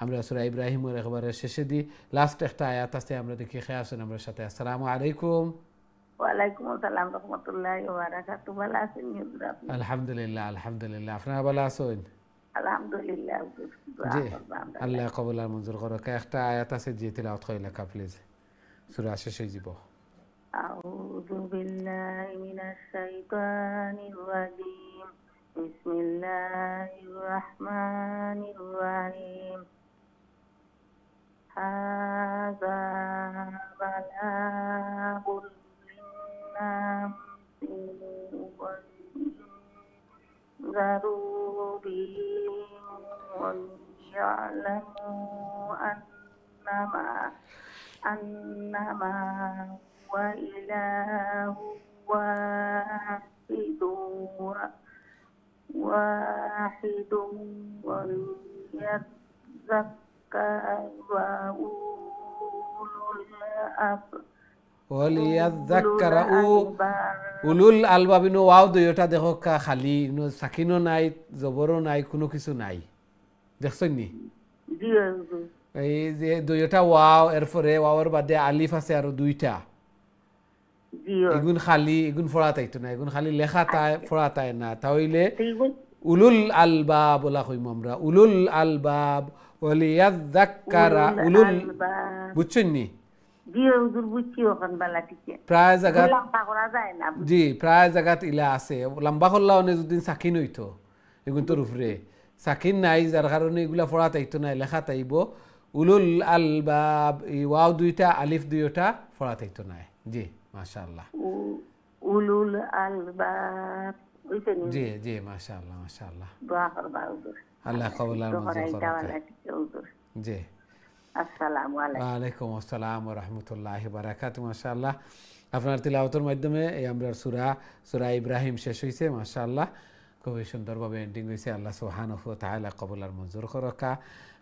আমরা সূরা ইব্রাহিমের একেবারে শেষে দি লাস্ট একটা আয়াত আছে আমরা দেখি খেয়ে আসেন আমার সাথে আসসালামু আলাইকুম ওয়ালাইকুম আসসালাম রাহমাতুল্লাহি ওয়া বারাকাতুহু ভালো আছেন হুজুর আপনি আলহামদুলিল্লাহ আপনারা ভালো আছেন আলহামদুলিল্লাহ হুজুর জি আল্লাহ কবুল আর মঞ্জুর করুক একটা আয়াত আছে যে তিলাওয়াত কইলা কা প্লিজ সূরা শেষে যাব আউযু বিল্লাহি মিনাশ শাইতানির রাজিম বিসমিল্লাহির রহমানির রহিম হাযা বালাগুল লিন্নাসি وَيُنذَرُوا بِهِ وَلْيَعْلَمُوا أَنَّمَا هُوَ إِلَٰهٌ واحد وليذكر উলুল আলবাব ইনো ওয়াও দুইটা দেখো খালি ইনো সাকিনো নাই জবরও নাই কোনো কিছু নাই দেখছেন নি এই যে দুইটা ওয়াও এরপরে ওয়াওর বাদে আলিফ আছে আর দুইটা এগুন খালি এগুন ফড়াতাইতো না এগুন খালি লেখা তাই ফড়াতাই না তাহলে উলুল আলবাব বলা কইম আমরা উলুল আলবাব ওয়ালিয়াযাক্কারা উলুল বুঝছেন নি প্রায় জায়গা জি প্রায় জায়গাত ইলা আছে লম্বা করলা অনেক যদি সাকিন হইতো এগুন তোর উপরে সাকিন নাই যার কারণে এগুলা ফড়া তাইতো না লেখা তাইব উলুল আলবাব ওয়াও দুইটা আলিফ দুইটা ফড়া তাইতো না জি মাশাআল্লাহ উলুল আলবাব জি জি মাশাআল্লাহ মাশাআল্লাহ দোয়া করবা হুজুর আল্লাহ কবুল আর মঞ্জুর করুক জি আসসালামু আলাইকুম ওয়া আলাইকুম আসসালাম ওয়া রাহমাতুল্লাহি ওয়া বারাকাতুহু মাশাআল্লাহ আপনার তিলাওয়াতের মাধ্যমে এই আমরা সূরা ইব্রাহিম শেষ হইছে মাশাআল্লাহ খুবই সুন্দরভাবে এন্ডিং হইছে আল্লাহ সুবহানাহু ওয়া তাআলা কবুল আর মঞ্জুর করুক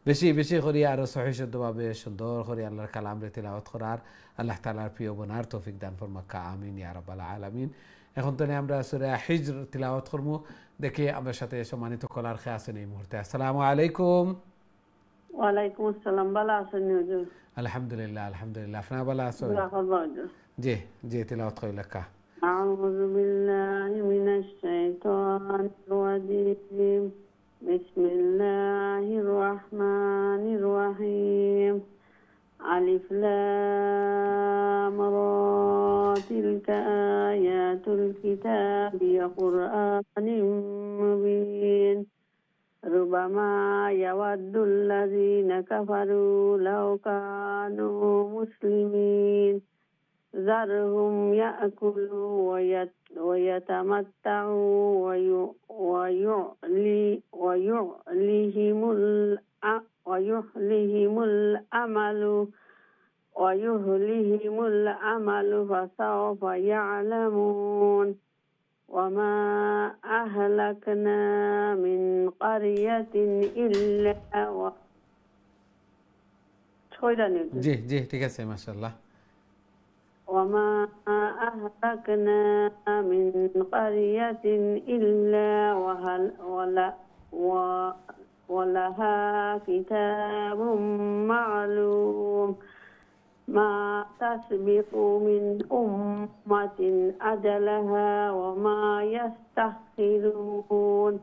বেশি বেশি করে আরো সহিহ শুদ্ধভাবে সুন্দর করে আল্লাহর কালামরে তিলাওয়াত করার আল্লাহ তাআলার প্রিয় বনার তৌফিক দান ফরমাক আমিন ইয়া রাব্বাল আলামিন এখন তো আমরা সূরা হিজর তিলাওয়াত করব দেখি আমার সাথে সম্মানিত কলার খেয়ে আছেন এই মুহূর্তে আসসালামু আলাইকুম ওয়ালাইকুম আসসালাম ভালো আছেন হুজুর আলহামদুলিল্লাহ আপনারা ভালো আছেন জি জি তিলাওয়াত কইলা কা আউযু বিল্লাহি মিনাশ শাইতানির রাজিম বিসমিল্লাহির রহমানির রহিম আলিফ লাম রা তিলকা আয়াতুল কিতাবি কুরআনিম মুবিন ربما يود الذين كفروا لو كانوا مسلمين ذرهم يأكلوا ويتمتعوا ويهلهم الأمل فسوف يعلمون وما أهلكنا من قرية إلا জি জি ঠিক আছে মাশাআল্লাহ وما أهلكنا من قرية إلا ولها كتاب معلوم ما تسبق من أمة أجلها وما يستأخرون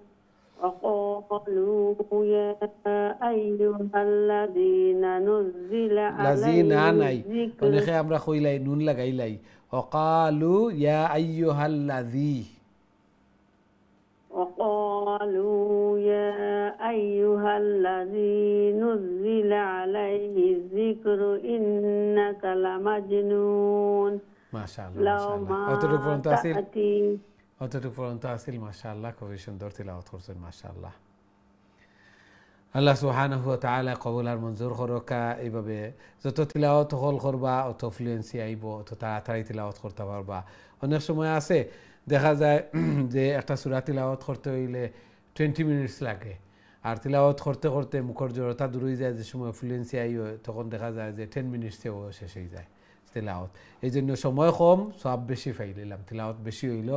وقالوا يا أيها الذين نزل লাজিনা عليه নাই الذكر অনেকে আমরা কইলাই নুন লাগাইলাই وقالوا يا أيها الذي وقالوا يا أيها الذي نزل عليه الذكر إنك لمجنون মাশাআল্লাহ لو মাশাআল্লাহ ما অতটুকু পর্যন্ত আসিল تأتي অতটুকু পর্যন্ত আসিল মাশাআল্লাহ খুবই সুন্দর তিলাওয়াত করছেন মাশাআল্লাহ আল্লাহ সুবহানাহু ওয়া তাআলা কবুল আর মঞ্জুর করুকা এইভাবে যত তিলাওয়াত হল করবা অত ফ্লুয়েন্সি আইব অত তাড়াতাড়ি তিলাওয়াত করতে পারবা অনেক সময় আছে দেখা যায় যে একটা সূরা তিলাওয়াত করতে হইলে 20 মিনিটস লাগে আর তিলাওয়াত করতে করতে মুখের জড়তা দূর হয়ে যায় যে সময় ফ্লুয়েন্সি আইও তখন দেখা যায় যে 10 মিনিটসেও শেষ হয়ে যায় তিলাওয়াত এই জন্য সময় কম সব বেশি ফাইলিলাম তিলাওয়াত বেশি হইল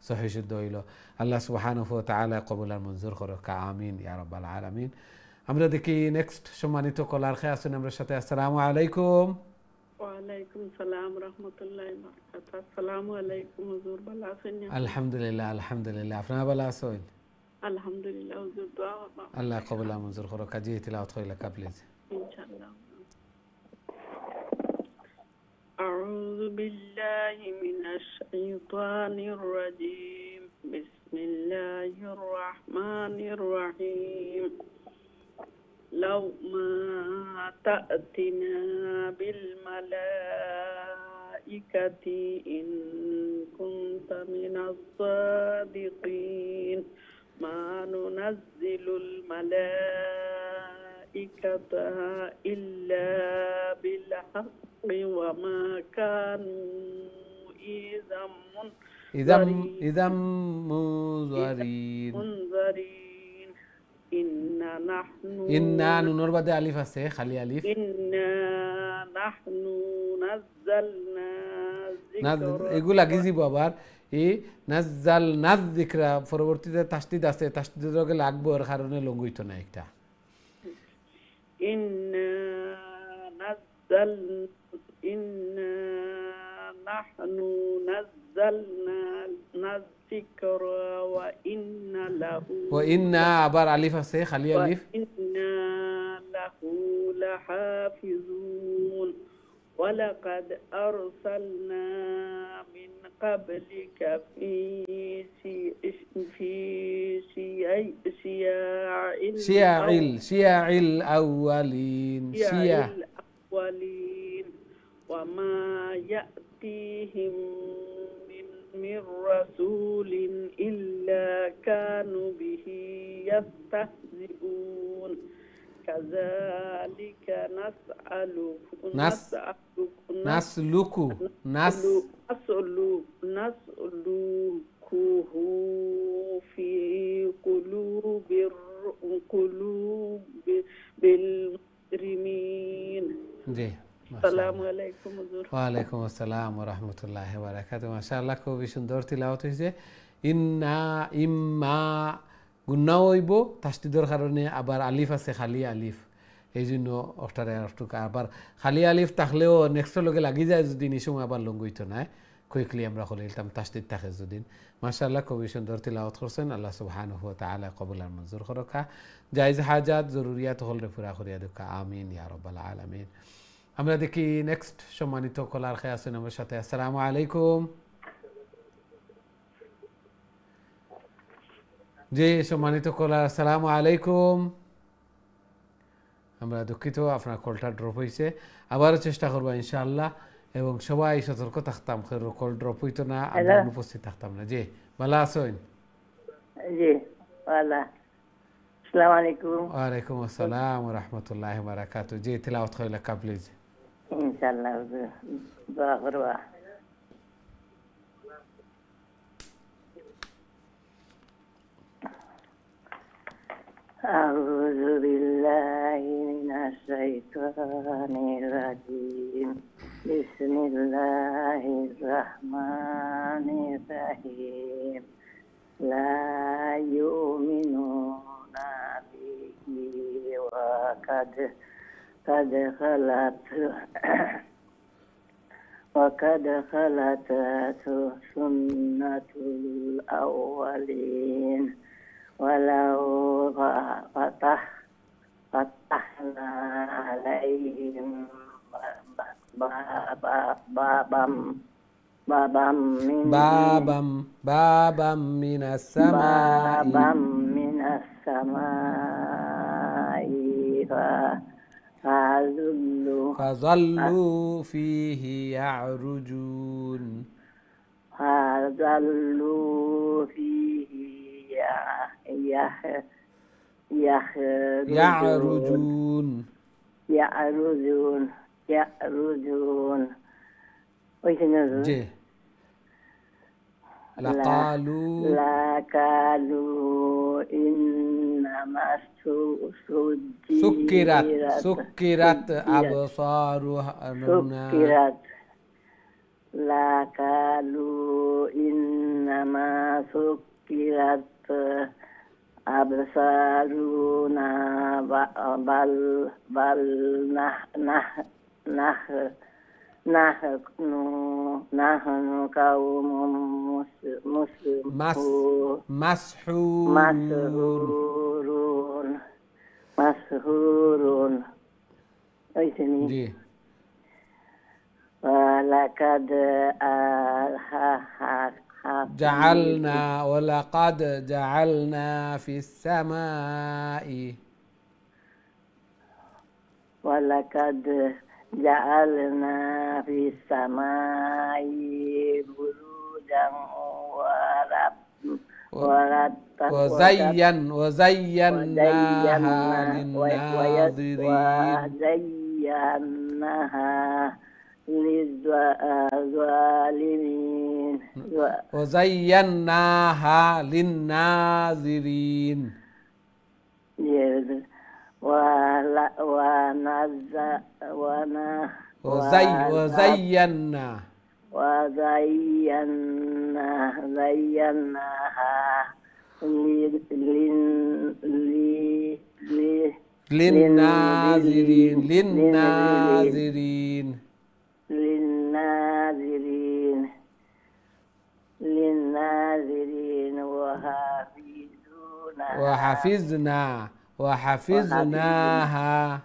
সহি শুদ্ধ হইল আল্লাহ সুবহানাহু ওয়া তাআলা কবুল আর মঞ্জুর করুকা আমিন ইয়া রাব্বাল আলামিন আমরা দেখি নেক্সট সম্মানিত কলার খেয়ে আছেন আমার সাথে আসসালামু আলাইকুম ওয়ালাইকুম সালাম রাহমাতুল্লাহি ওয়া বারাকাতুহু আসসালামু আলাইকুম হুজুর ভালো আছেন আলহামদুলিল্লাহ আলহামদুলিল্লাহ আপনারা ভালো আছেন আলহামদুলিল্লাহ হুজুর দোয়া আল্লাহ কবুল আর মঞ্জুর করুকা জি তিলাওয়াত কইলা প্লিজ ইনশাআল্লাহ أعوذ بالله من الشيطان الرجيم بسم الله الرحمن الرحيم لو ما تأتنا بالملائكة إن كنت من الصادقين ما ننزل الملائكة إلا بالحق وما كانوا إذا منذرين إنا نور بعد ألف আছে খালি আলিফ إنا نحن نزلنا الذكر এগুলা গিজিব আবার এই নাযাল যিকরা পরবর্তীতে তাসদীদ আছে তাসদীদের লগে লাগবে এর কারণে লঙ্গিত না একটা إنا نحن نزلنا الذكر وإنا আবার আলিফ আছে খালি আলিফ وإنا له لحافظون ولقد أرسلنا من قبلك في شياع الأولين وما يأتيهم من رسول إلا كانوا به يستهزئون كذلك نسلكه في قلوب بالمجرمين السلام عليكم ওয়ালাইকুম আসসালাম ওয়া রাহমাতুল্লাহি ওয়া বারাকাতুহু মাশাআল্লাহ খুবই সুন্দর তিলাওয়াত হইছে ইন্না ইম্মা গুন্না হইব তাসদীদের কারণে আবার আলিফ আছে খালি আলিফ এইজন্য অষ্টারে অষ্টকা আবার খালি আলিফ থাকলেও নেক্সট লগে লাগি যায় যদি নি সময় আবার লঙ্গইতো না কুইকলি আমরা কইলাম তাসদীদ থাকে যদি মাশাআল্লাহ খুবই সুন্দর তিলাওয়াত করছেন আল্লাহ সুবহানাহু ওয়া তাআলা কবুল আর মঞ্জুর করুকা জায়েজ হাজাত জরুরিয়াত হলরে পুরা করিয়া দুকা আমিন ইয়া রাব্বাল আলামিন আমরা দেখি নেক্সট সম্মানিত কলার খেয়ে আছেন আমার সাথে আসসালামু আলাইকুম জি সম্মানিত কলার আসসালামু আলাইকুম আমরা দুঃখিত আপনার কলটা ড্রপ হয়েছে আবারও চেষ্টা করবো ইনশাআল্লাহ এবং সবাই সতর্ক থাকতাম কল ড্রপ হইতো না আমরা অনুপস্থিত থাকতাম না জি ভালো আছেন জি ভালো আসসালামু আলাইকুম ওয়ালাইকুম আসসালাম ওয়া রাহমাতুল্লাহি ওয়া বারাকাতুহু জি তিলাওয়াত কইলা প্লিজ ইনশাআল্লাহ দোয়া করবা أعوذ بالله من الشيطان الرجيم بسم الله الرحمن الرحيم لا يؤمنون به وقد خلت سنة الأولين ولو فتحنا عليهم بابا من السماء فظلوا فيه يعرجون يعرجون جي لقالوا إنما سكرت أبصارنا لقالوا إنما سكرت أبصارنا بل نحن قوم مسحورون جي ولقد جعلنا في السماء بروجا وزيناها للناظرين وزيناها للناظرين وحفظناها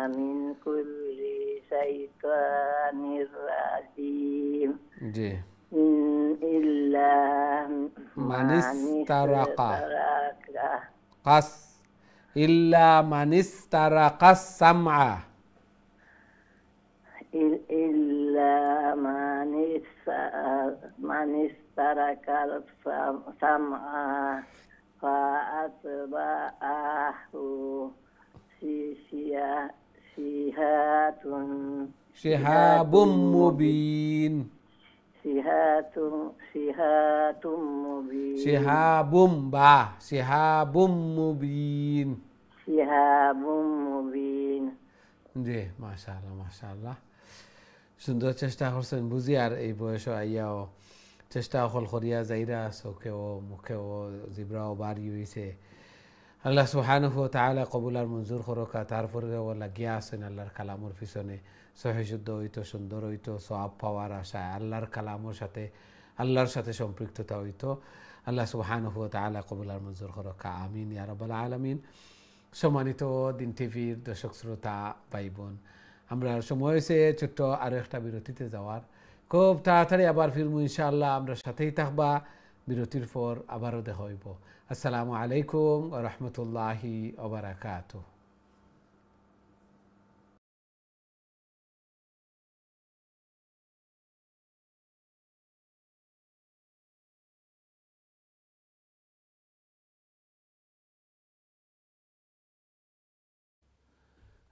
من كل شيطان رجيم إلا من استرق السمع من استرق السمع فأتبعه شهاب مبين জি মাশাআল্লাহ সুন্দর চেষ্টা করছেন বুঝি আর এই বয়সে আইয়াও চেষ্টা অকল করিয়া যাইরা চোখেও মুখেও জিব্রাও বাড়ি হইছে আল্লাহ সুবহানাহু ওয়া তাআলা কবুল আর মঞ্জুর করুকা তারপরে লাগিয়া আছেন আল্লাহর কালামের পিছনে সহিশুদ্ধ হইতো সুন্দর হইতো সওয়াব পাওয়ার আশায় আল্লাহর কালামের সাথে আল্লাহর সাথে সম্পৃক্ততা হইতো আল্লাহ সুবহানাহু ওয়া তাআলা কবুল আর মঞ্জুর করুকা আমিন ইয়া রাব্বাল আলামিন সম্মানিত দিন টিভির দর্শক শ্রোতা ভাই বোন আমরা সময় হয়েছে ছোট্ট আরও একটা বিরতিতে যাওয়ার খুব তাড়াতাড়ি আবার ফিরবো ইনশাআল্লাহ আমরা সাথেই থাকবা বিরতির পর আবারও দেখা হইব আসসালামু আলাইকুম ওয়া রাহমাতুল্লাহি ওয়া বারাকাতুহু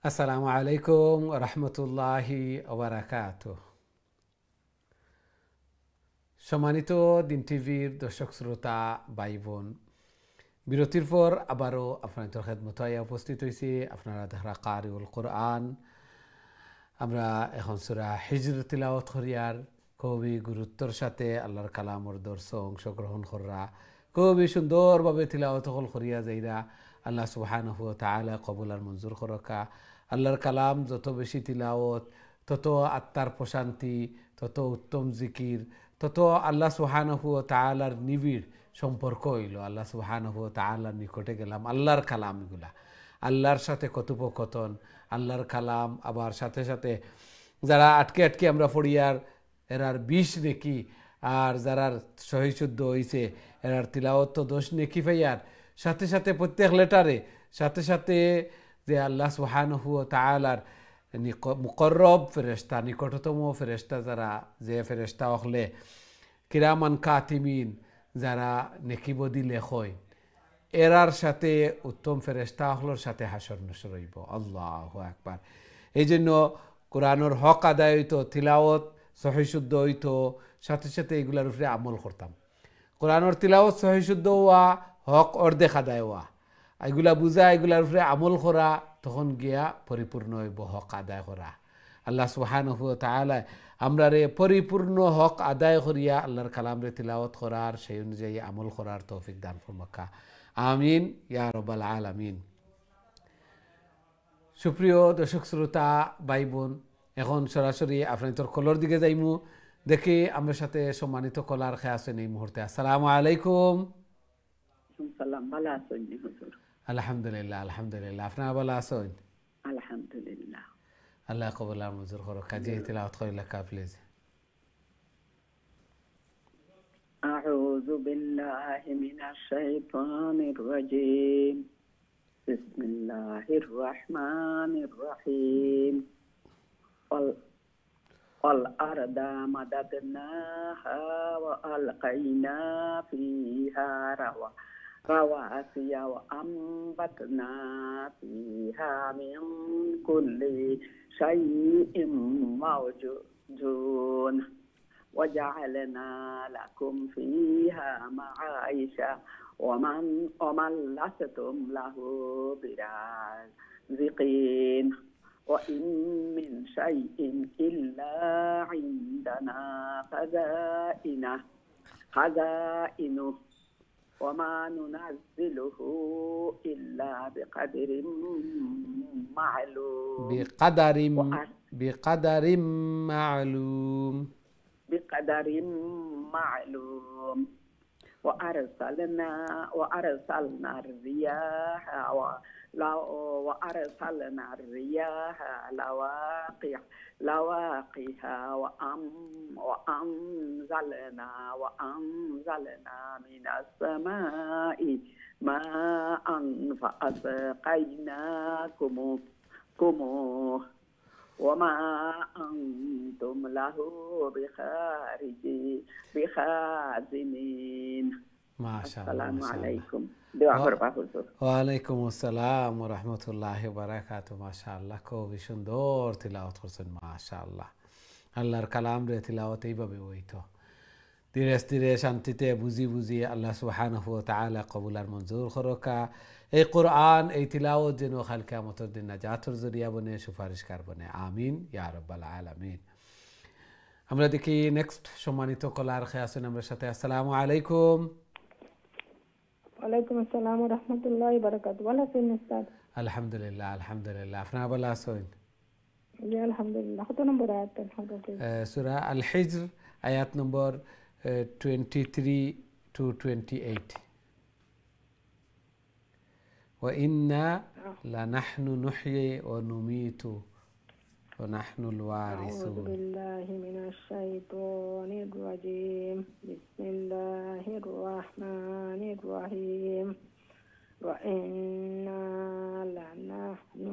আসসালামু আলাইকুম ওয়া রাহমাতুল্লাহি ওয়া বারাকাতুহু সম্মানিত দিন টিভির দর্শক শ্রোতা ভাই বোন বিরতির পর আবারও আপনাদের খেদমতে উপস্থিত হয়েছি আপনারা দেখা কারিউল কোরআন আমরা এখন সূরা হিজর তিলাওয়াত করিয়ার খুবই গুরুত্বর সাথে আল্লাহর কালামের দর্শন অংশগ্রহণ করা খুবই সুন্দরভাবে তিলাওয়াত হল করিয়া যাইরা আল্লাহ সুবহানাহু ওয়া তাআলা কবুল আর মঞ্জুর করকা। আল্লাহর কালাম যত বেশি তিলাওয়াত তত আত্মার প্রশান্তি, তত উত্তম জিকির, তত আল্লাহ সুবহানাহু ওয়া তাআলার নিবিড় সম্পর্ক হইল। আল্লাহ সুবহানাহু ওয়া তাআলার নিকটে গেলাম। আল্লাহর কালাম এগুলা, আল্লাহর সাথে কথোপকথন, আল্লাহর কালাম। আবার সাথে সাথে যারা আটকে আটকে আমরা পড়িয়ার এরার 20 নেকি, আর যারা সহিশুদ্ধ হইছে এরার তিলাওয়াত তো 10 নেকি পাইয়ার। সাথে সাথে প্রত্যেক লেটারে সাথে সাথে যে আল্লাহ সুবহানাহু ওয়া তাআলার মুকররব ফেরেশতা, নিকটতম ফেরেশতা যারা, যে ফেরেশতা হলে কিরামান কাতিমিন, যারা নেকিবদি লেখয়, এরার সাথে উত্তম ফেরেশতা হলোর সাথে হাসর নসর হইব। আল্লাহু আকবার। এই জন্য কোরআনের হক আদায় হইতো, তিলাওয়াত সহিশুদ্ধ হইতো, সাথে সাথে এগুলার উপরে আমল করতাম। কোরআনের তিলাওয়াত সহিশুদ্ধ হওয়া, হক অর্ধেক আদায় হওয়া, এগুলা বুঝা, এগুলার উপরে আমল করা, তখন গিয়া পরিপূর্ণ হইব হক আদায় করা। আল্লাহ সুবহানাহু ওয়া তাআলা আমরা রে পরিপূর্ণ হক আদায় করিয়া আল্লাহর কালামরে তিলাওয়াত করার, সেই অনুযায়ী আমল করার তৌফিক দান ফরমাকা। আমিন ইয়া রাব্বাল আলামিন। সুপ্রিয় দর্শক শ্রোতা ভাই বোন, এখন সরাসরি আপনাদের কলর দিকে যাইমু। দেখি আমার সাথে সম্মানিত কলার খেয়ে আছেন এই মুহূর্তে। আসসালামু আলাইকুম। সালাম, ভালো আছেন হুজুর? আলহামদুলিল্লাহ, আলহামদুলিল্লাহ। আপনারা ভালো আছেন? আলহামদুলিল্লাহ। আল্লাহ কবুল আর মঞ্জুর করুক। কাজী তিলাওয়াত করিলে কা প্লিজ। أعوذ بالله من الشيطان الرجيم. بسم الله الرحمن الرحيم. والأرض مددناها وألقينا فيها رواسي وأنبتنا فيها من كل شيء موجود وجعلنا لكم فيها معايشة ومن لستم له برازقين وإن من شيء إلا عندنا خزائنه وما ننزله إلا بقدر معلوم. بقدر معلوم. وأرسلنا الرياح لواقها وأنزلنا من السماء ماء فأسقيناكموه وما أنتم له بخازنين. ما شاء الله. السلام عليكم. ওয়ালাইকুম আসসালাম ওয়া রাহমাতুল্লাহি ওয়া বারাকাতুহু। মাশাআল্লাহ, খুবই সুন্দর তিলাওয়াত করছেন। মাশাআল্লাহ, আল্লাহর কালাম রে তিলাওয়াত এইভাবে হইতো, ধীরে ধীরে শান্তিতে বুঝি বুঝি। আল্লাহ সুবহানাহু ওয়া তাআলা কবুল আর মঞ্জুর করকা। এই কোরআন, এই তিলাওয়াত যেন কাল কিয়ামতের দিন নাজাতের জরিয়া বনে, সুপারিশকার বনে। আমিন ইয়া রাব্বাল আলামিন। আমরা দেখি নেক্সট সম্মানিত কলার খেয়ে আছেন আমার সাথে। আসসালামু আলাইকুম। ওয়ালাইকুম আসসালাম ওয়া রাহমাতুল্লাহি ওয়া বারাকাতুহু। ভালো আছেন উস্তাদ? আলহামদুলিল্লাহ, আলহামদুলিল্লাহ। আপনারা ভালো আছেন? জি আলহামদুলিল্লাহ। কত নম্বর আয়াত পড়ছেন? সূরা আল হিজর আয়াত নম্বর 23 to 28। وإنا لنحن نحيي ونميت ونحن الوارثون. أعوذ بالله من الشيطان الرجيم. بسم الله الرحمن الرحيم. وإنا لنحن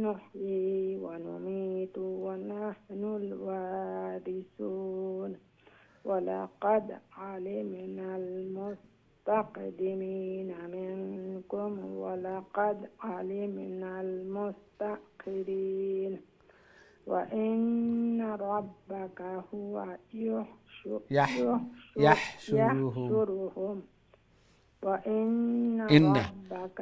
نحيي ونميت ونحن الوارثون ولقد علمنا المستقدمين منكم ولقد علمنا المستأخرين وإن ربك هو يحشرهم وإن ربك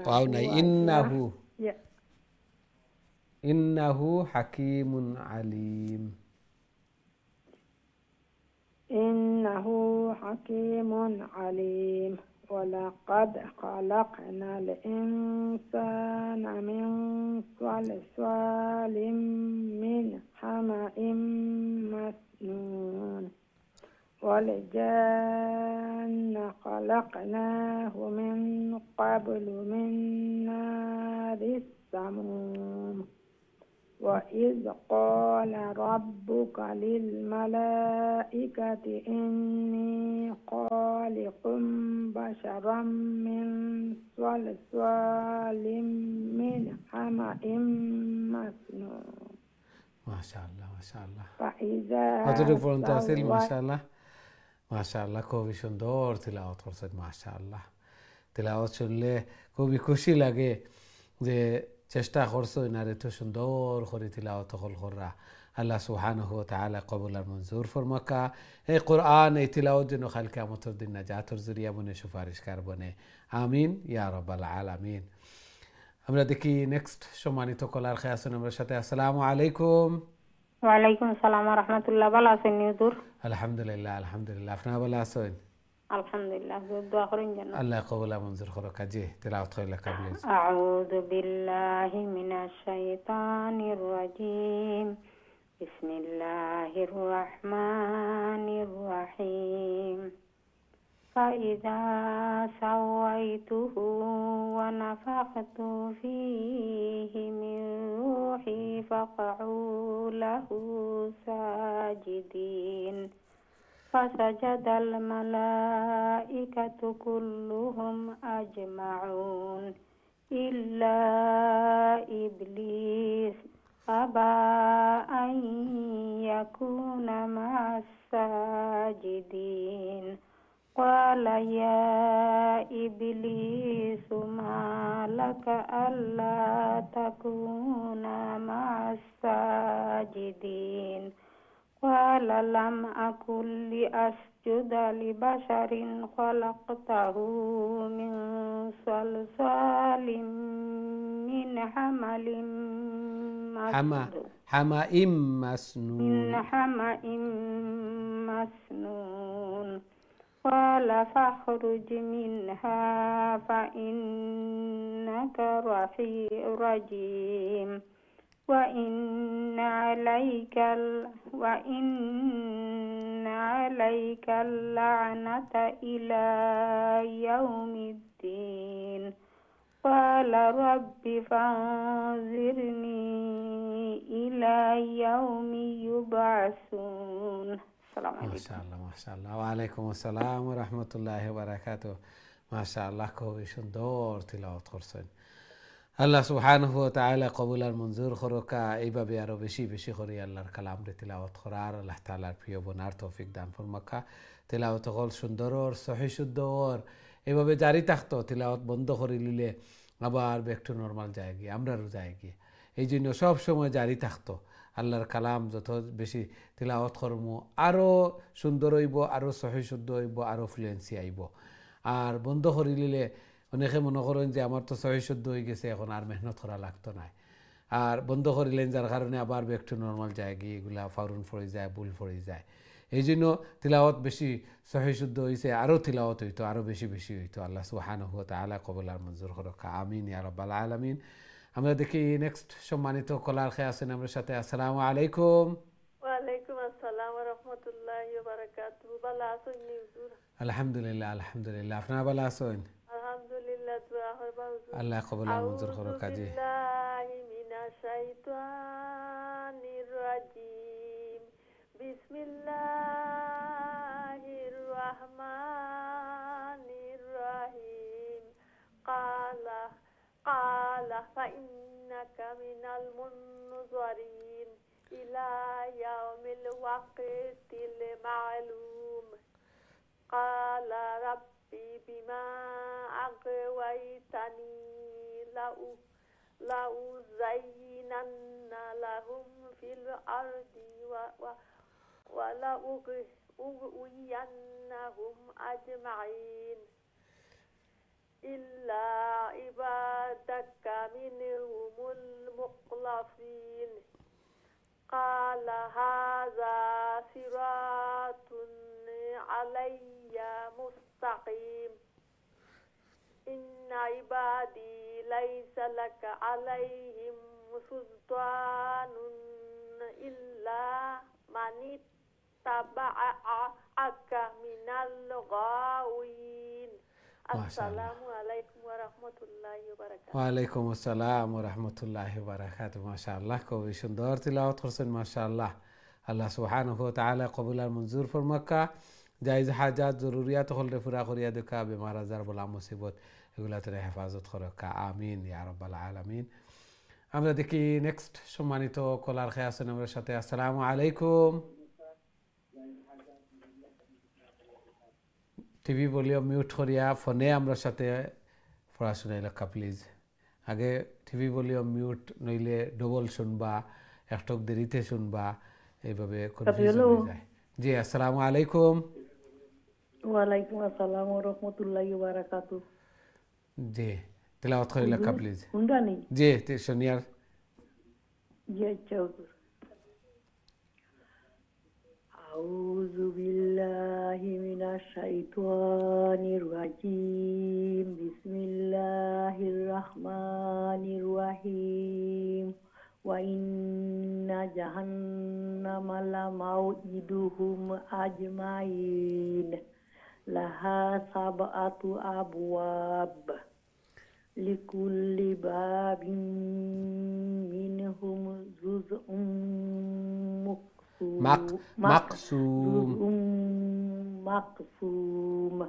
إنه حكيم عليم. إنه حكيم عليم ولقد خلقنا الإنسان من صلصال من حمأ مسنون والجان خلقناه من قبل من نار السموم وإذ قال ربك للملائكة إني خالق بشرا من صلصال من حمأ مسنون ما شاء الله ما شاء الله فإذا কতটুকু পর্যন্ত আছিল سويت মাশাআল্লাহ মাশাআল্লাহ খুবই সুন্দর তিলাওয়াত করছেন মাশাআল্লাহ তিলাওয়াত শুনলে খুবই খুশি লাগে যে চেষ্টা করছো না এত সুন্দর করে তিলাওয়াত করা আল্লাহ সুবহানাহু ওয়া তাআলা কবুল আর মঞ্জুর ফরমাকা এই কোরআন এই তিলাওয়াত যেন কাল কিয়ামতের দিন নাজাতের জরিয়া বনে সুপারিশকার বনে আমিন ইয়া রাব্বাল আলামিন আমরা দেখি নেক্সট সম্মানিত কলার খেয়ে আছেন আমার সাথে আসসালামু আলাইকুম ওয়ালাইকুম আসসালাম ওয়া রাহমাতুল্লাহ ভালো আছেন হুজুর আলহামদুলিল্লাহ আলহামদুলিল্লাহ আপনারা ভালো আছেন আলহামদুলিল্লাহ দোয়া করেন যেন আল্লাহ কবুল মঞ্জুর করো কাজে তেলাওয়াত কইলা কাবলে আউযু বিল্লাহি মিনাশ শাইতানির রাজীম বিসমিল্লাহির রহমানির রহিম فإذا سويته ونفخت فيه من روحي فقعوا له ساجدين فسجد الملائكة كلهم أجمعون إلا إبليس أبى أن يكون مع الساجدين قال يا إبليس ما لك ألا تكون مع الساجدين قال لم أكن لأسجد لبشر خلقته من صلصال من حمأ مسنون قال فاخرج منها فإنك رجيم وإن عليك اللعنة إلى يوم الدين قال رب فانظرني إلى يوم يبعثون السلام عليكم ما شاء الله ما شاء الله وعليكم السلام ورحمة الله وبركاته ما شاء الله খুবই সুন্দর তিলাওয়াত করছেন আল্লাহ সুবহানাহু ওয়া তাআলা কবুল আর মঞ্জুর করুকা এইভাবে আরো বেশি বেশি করে আল্লাহর কালাম রে তিলাওয়াত করার আল্লাহ তাআলার প্রিয় বনার তৌফিক দান ফরমাকা তিলাওয়াত হল সুন্দর আর সহি শুদ্ধ আর এইভাবে জারি থাকতো তিলাওয়াত বন্ধ করে নিলে আবার ব্যাক টু নরমাল যায় গিয়ে আমরারও যায় গিয়ে এই জন্য সব সময় জারি থাকতো আল্লাহর কালাম যত বেশি তিলাওয়াত করমু আরো সুন্দর হইব আরো সহি শুদ্ধ হইব আরো ফ্লুয়েন্সি আইব আর বন্ধ করে নিলে অনেকে মনে করেন যে আমার তো সহি শুদ্ধ হয়ে গেছে এখন আর মেহনত করা লাগতো না আর বন্ধ করিলেন যার কারণে আবার ব্যাক টু নরমাল যায় গিয়ে এগুলা ফাউরুন পড়ে যায় ভুল পড়ে যায় এই জন্য তিলাওয়াত বেশি সহি শুদ্ধ হয়েছে আরও তিলাওয়াত হইতো আরও বেশি বেশি হইতো আল্লাহ সুবহানাহু ওয়া তাআলা কবুল আর মঞ্জুর করুক আমিন ইয়া রাব্বাল আলামিন আমরা দেখি নেক্সট সম্মানিত কলার খেয়ে আছেন আমার সাথে আসসালামু আলাইকুম ওয়ালাইকুম আসসালাম ওয়া রাহমাতুল্লাহি ওয়া বারাকাতুহু ভালো আছেন হুজুর আলহামদুলিল্লাহ আলহামদুলিল্লাহ আপনারা ভালো আছেন আলহামদুলিল্লাহ দোয়া করবা হুজুর আল্লাহ কবুল আর মঞ্জুর করুক কাজী বিল্লাহি মিনাশ শাইতানির রাজীম বিসমিল্লাহির রহমানির রহিম قال فإنك من المنظرين إلى يوم الوقت المعلوم قال ربي بما أغويتني لأزينن لهم في الأرض ولأغوينهم أجمعين إلا عبادك منهم المخلصين قال هذا صراط علي مستقيم إن عبادي ليس لك عليهم سلطان إلا من اتبعك من الغاوين السلام عليكم ورحمة الله وبركاته ওয়ালাইকুম আসসালাম ওয়া রাহমাতুল্লাহি ওয়া বারাকাতুহু মাশাআল্লাহ খুবই সুন্দর তিলাওয়াত করছেন মাশাআল্লাহ আল্লাহ সুবহানাহু ওয়া তাআলা কবুল আর মঞ্জুর ফরমাক্কা জায়েজ হাজাত জরুরিয়াত হলরে পুরা করিয়া দেখা বেমার আজার বলা মুসিবত এগুলাতে হেফাজত করকা আমিন ইয়া রাব্বাল আলামিন আমরা দেখি নেক্সট সম্মানিত কলার খেয়ে আছেন আমাদের সাথে আসসালামু আলাইকুম টিভি ভলিউম মিউট করিয়া ফোনে আমরা সাথে পড়াশোনা লেখা প্লিজ আগে টিভি ভলিউম মিউট নইলে ডবল শুনবা একটক দেরিতে শুনবা এইভাবে কনফিউশন হয়ে যায় জি আসসালামু আলাইকুম ওয়ালাইকুম আসসালাম ওয়া রাহমাতুল্লাহি ওয়া বারাকাতুহু জি তেলাওয়াত করে লেখা প্লিজ শুনবানি জি শুনিয়ার জি আচ্ছা أعوذ بالله من الشيطان الرجيم بسم الله الرحمن الرحيم وإن جهنم لموعدهم أجمعين لها 7 أبواب لكل باب منهم جزء مقسوم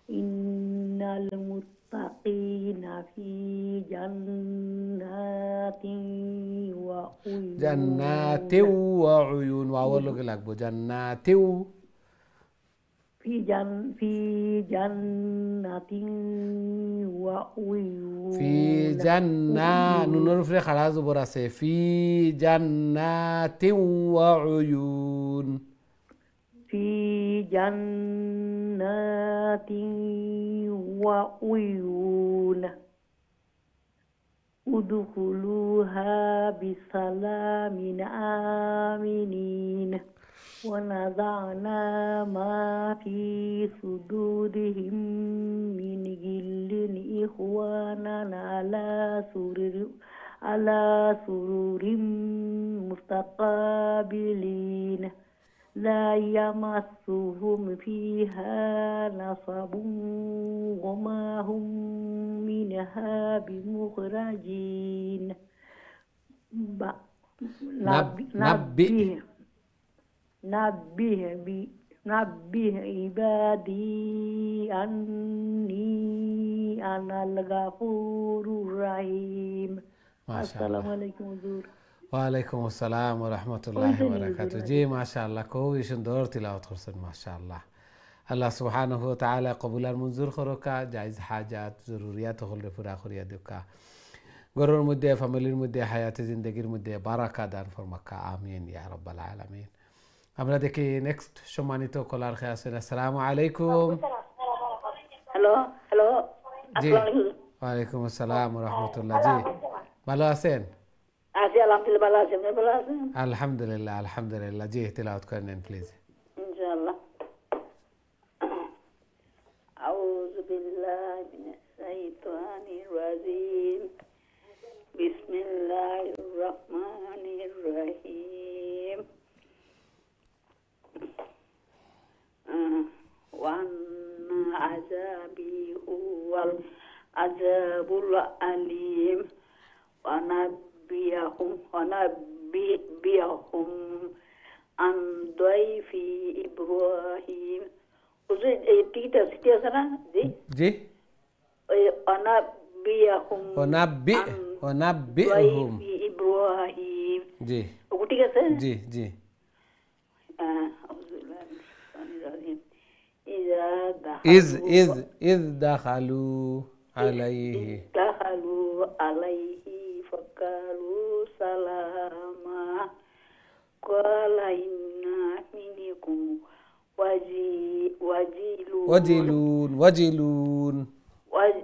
إن المتقين في جنات وعيون جنات وعيون وأول لك جنات في جنات وعيون في جنة نور في خلاص براسه في جنات وعيون في جنات وعيون ادخلوها بسلام آمنين ونزعنا ما في صدورهم من غل إخوانا على سرر متقابلين لا يمسهم فيها نصب وما هم منها بمخرجين نبه عبادي أني أنا الغفور الرحيم السلام عليكم حضور ওয়ালাইকুম আসসালাম ওয়া রাহমাতুল্লাহি ওয়া বারাকাতুহু জি মাশাআল্লাহ খুবই সুন্দর তিলাওয়াত করছেন মাশাআল্লাহ আল্লাহ সুবহানাহু ওয়া তাআলা কবুল আর মঞ্জুর করকা জায়েজ হাজাত জরুরিয়াত হলরে পুরা করিয়া দেখা ঘরের মধ্যে ফ্যামিলির মধ্যে হায়াতে জিন্দেগির মধ্যে বারাকা দান ফরমাকা আমিন ইয়া রাব্বাল আলামিন আমরা দেখি নেক্সট সম্মানিত কলার খেয়ে আছেন আসসালামু আলাইকুম হ্যালো হ্যালো জি ওয়ালাইকুম আসসালাম ওয়া রাহমাতুল্লাহ জি ভালো আছেন আছি আলহামদুলিল্লাহ ভালো আছি আপনি ভালো আছেন আলহামদুলিল্লাহ আলহামদুলিল্লাহ জি তেলাওয়াত করে নেন প্লিজ ইনশাআল্লাহ আউযু বিল্লাহি মিনাশ শাইতানির রাজিম বিসমিল্লাহির রহমানির রহিম ওয়ান আযাবি হুয়াল আযাবুল আলীম ونبئهم عن ضيف إبراهيم جي ونبئهم إبراهيم جي جي جي إذ دخلوا عليه فقالوا سلاما قال إنا منكم وجلون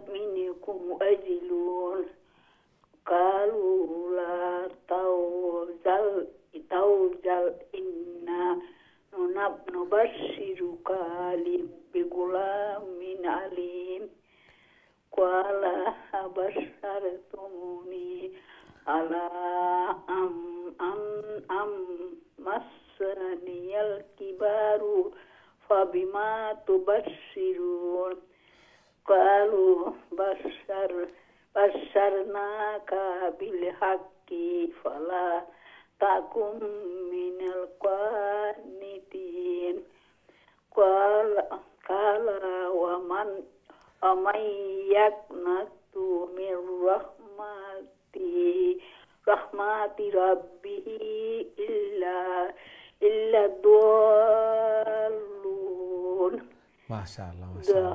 منكم وجلون قالوا لا توجل إنا نبشرك بغلام عليم قال أبشرتموني على أن مسني الكبار فبما تبشرون قالوا بشرناك بالحق فلا تكن من القانتين قال ومن يقنط من رحمة ربه إلا الضالون. ما شاء الله ما شاء الله.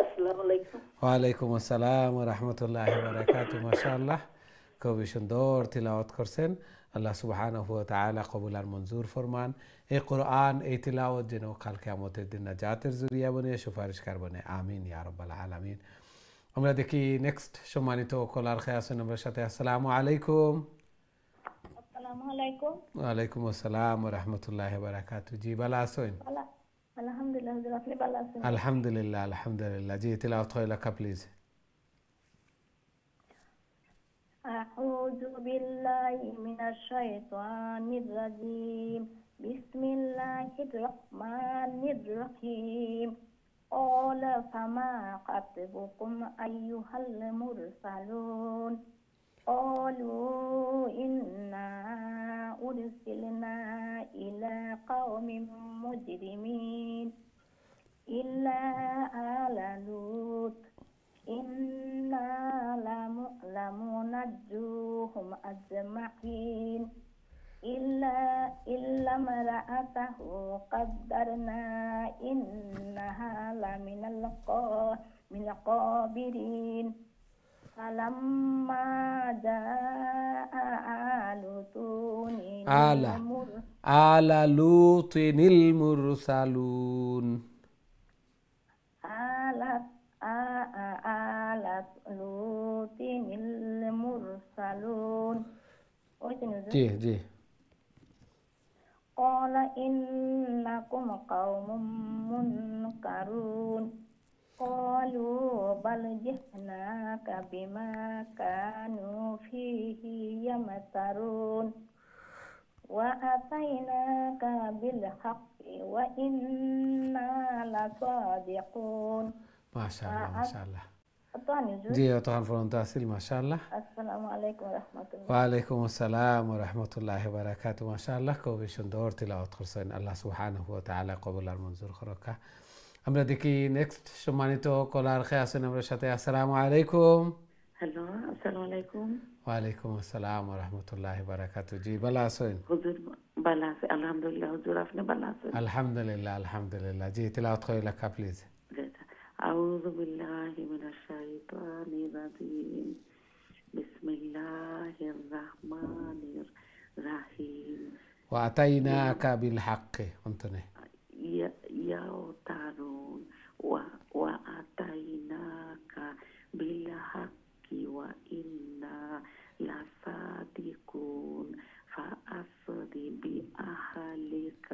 السلام عليكم. ওয়ালাইকুম আসসালাম ওয়া রাহমাতুল্লাহি ওয়া বারাকাতুহু। মাশাআল্লাহ, খুবই সুন্দর তিলাওয়াত করছেন। আল্লাহ সুবহানাহু ওয়া তাআলা কবুল আর মঞ্জুর ফরমান। এই কোরআন, এই তিলাওয়াত যেন কাল কিয়ামতের দিন নাজাতের জরিয়া বনে, সুপারিশকার বনে। আমিন ইয়া রাব্বাল আলামিন। আমরা দেখি নেক্সট সম্মানিত কলার খেয়ে আছেন আমার সাথে। আসসালামু আলাইকুম। আসসালামু আলাইকুম। ওয়ালাইকুম আসসালাম ওয়া রাহমাতুল্লাহি ওয়া বারাকাতুহু। জি ভালো আছেন? আলহামদুলিল্লাহ, হুজুর আপনি ভালো আছেন? আলহামদুলিল্লাহ আলহামদুলিল্লাহ। জি তিলাওয়াত হয় লেখা প্লিজ। আউযু বিল্লাহি মিনাশ শাইতানির রাজিম। বিসমিল্লাহির রহমানির রহিম। قال فما خطبكم أيها المرسلون قالوا إنا أرسلنا إلى قوم مجرمين إلا آل لوط إنا لمنجوهم أجمعين إلا امرأته قدرنا إنها لمن الغابرين فلما جاء آل لوط المرسلون آل لوط المرسلون जी जी قال إنكم قوم منكرون قالوا بل جئناك بما كانوا فيه يمترون وأتيناك بالحق وإنا لصادقون. ما شاء الله ما شاء الله. জি তখন পর্যন্ত আসিল। মাশাআল্লাহ। আসসালামু আলাইকুম ওয়া রাহমাতুল্লাহ। ওয়ালাইকুম আসসালাম ওয়া রাহমাতুল্লাহি ওয়া বারাকাতুহু। মাশাআল্লাহ, খুবই সুন্দর তিলাওয়াত করছেন। আল্লাহ সুবহানাহু ওয়া তাআলা কবুল আর মঞ্জুর করুক। আমরা দেখি নেক্সট সম্মানিত কলার খেয়ে আছেন আমার সাথে। আসসালামু আলাইকুম। হ্যালো, আসসালামু আলাইকুম। ওয়ালাইকুম আসসালাম ওয়া রাহমাতুল্লাহি ওয়া বারাকাতুহু। জি ভালো আছেন? হুজুর ভালো আছে আলহামদুলিল্লাহ। হুজুর আপনি ভালো আছেন? আলহামদুলিল্লাহ আলহামদুলিল্লাহ। জি তিলাওয়াত করে লেখা প্লিজ। أعوذ بالله من الشيطان الرجيم بسم الله الرحمن الرحيم وأتيناك بالحق أنتني يوترون وأتيناك بالحق وإنا لصادقون فأسر بأهلك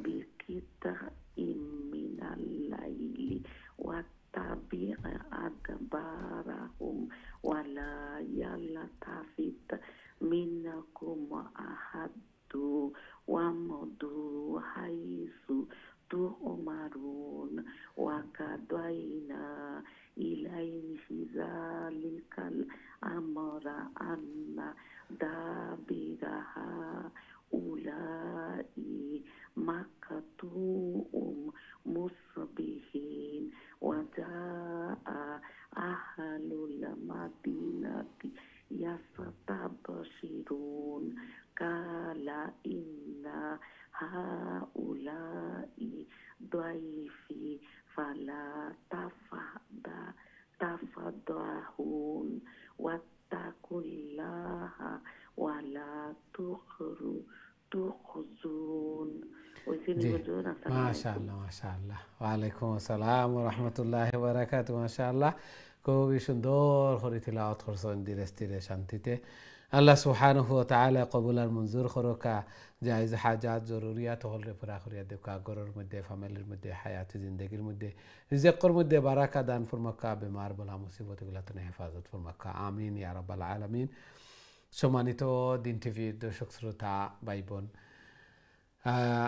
بقطع من الليل واتبع أدبارهم ولا يلتفت منكم أحد وامضوا حيث تؤمرون وقضينا إليه ذلك الأمر أن دابر هؤلاء مقطوع مصبحين وجاء أهل المدينة يستبشرون قال إن هؤلاء ضيفي فلا تفضحون واتقوا الله ولا تخزون. মাশাআল্লাহ মাশাআল্লাহ। ওয়ালাইকুম আসসালাম ওয়া রাহমাতুল্লাহি ওয়া বারাকাতুহু। মাশাআল্লাহ, খুবই সুন্দর করে তিলাওয়াত করছেন ধীরে স্থিরে শান্তিতে। আল্লাহ সুবহানাহু ওয়া তাআলা কবুল আর মঞ্জুর করকা, জায়েজ হাজাত জরুরিয়াত হলরে পুরা করিয়া দেকা, ঘরের মধ্যে ফ্যামিলির মধ্যে হায়াতে জিন্দেগির মধ্যে রিজিকের মধ্যে বারাকা দান ফরমাক্কা, বেমার বলা মুসিবত গুলা থেকে হেফাজত ফরমাক্কা, আমিন ইয়া রাব্বাল আলামিন। সম্মানিত দিন টিভির দর্শক শ্রোতা ভাই বোন,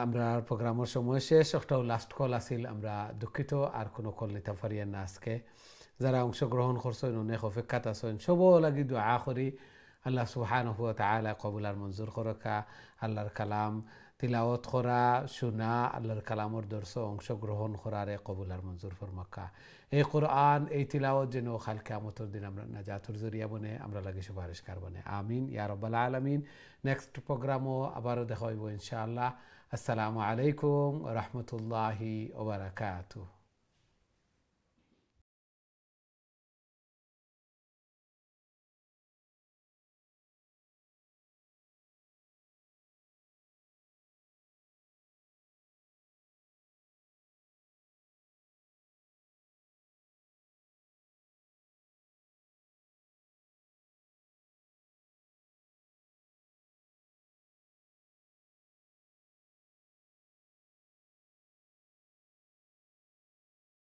আমরা প্রোগ্রামের সময় শেষ, একটাও লাস্ট কল আসিল, আমরা দুঃখিত আর কোনো কল নিতে পারি না আজকে। যারা অংশগ্রহণ করছেন অনেক অপেক্ষাত আছেন, সবও লাগি দোয়া করি আল্লাহ সুবহানাহু ওয়া তাআলা কবুল আর মঞ্জুর করকা। আল্লাহর কালাম তিলাওয়াত করা, শোনা, আল্লাহর কালামর দর্শ অংশগ্রহণ করারে কবুল আর মঞ্জুর ফরমাক্কা। এই কোরআন এই তিলাওয়াত যেন কাল কিয়ামতের দিন আমরা নাজাতুর জরিয়া বনে, আমরা লাগে সুপারিশকার বনে, আমিন ইয়া রাব্বাল আলামিন। নেক্সট প্রোগ্রামও আবারও দেখা হইব ইনশাআল্লাহ। আসসালামু আলাইকুম ওয়া রাহমাতুল্লাহি ওয়া বারাকাতুহু।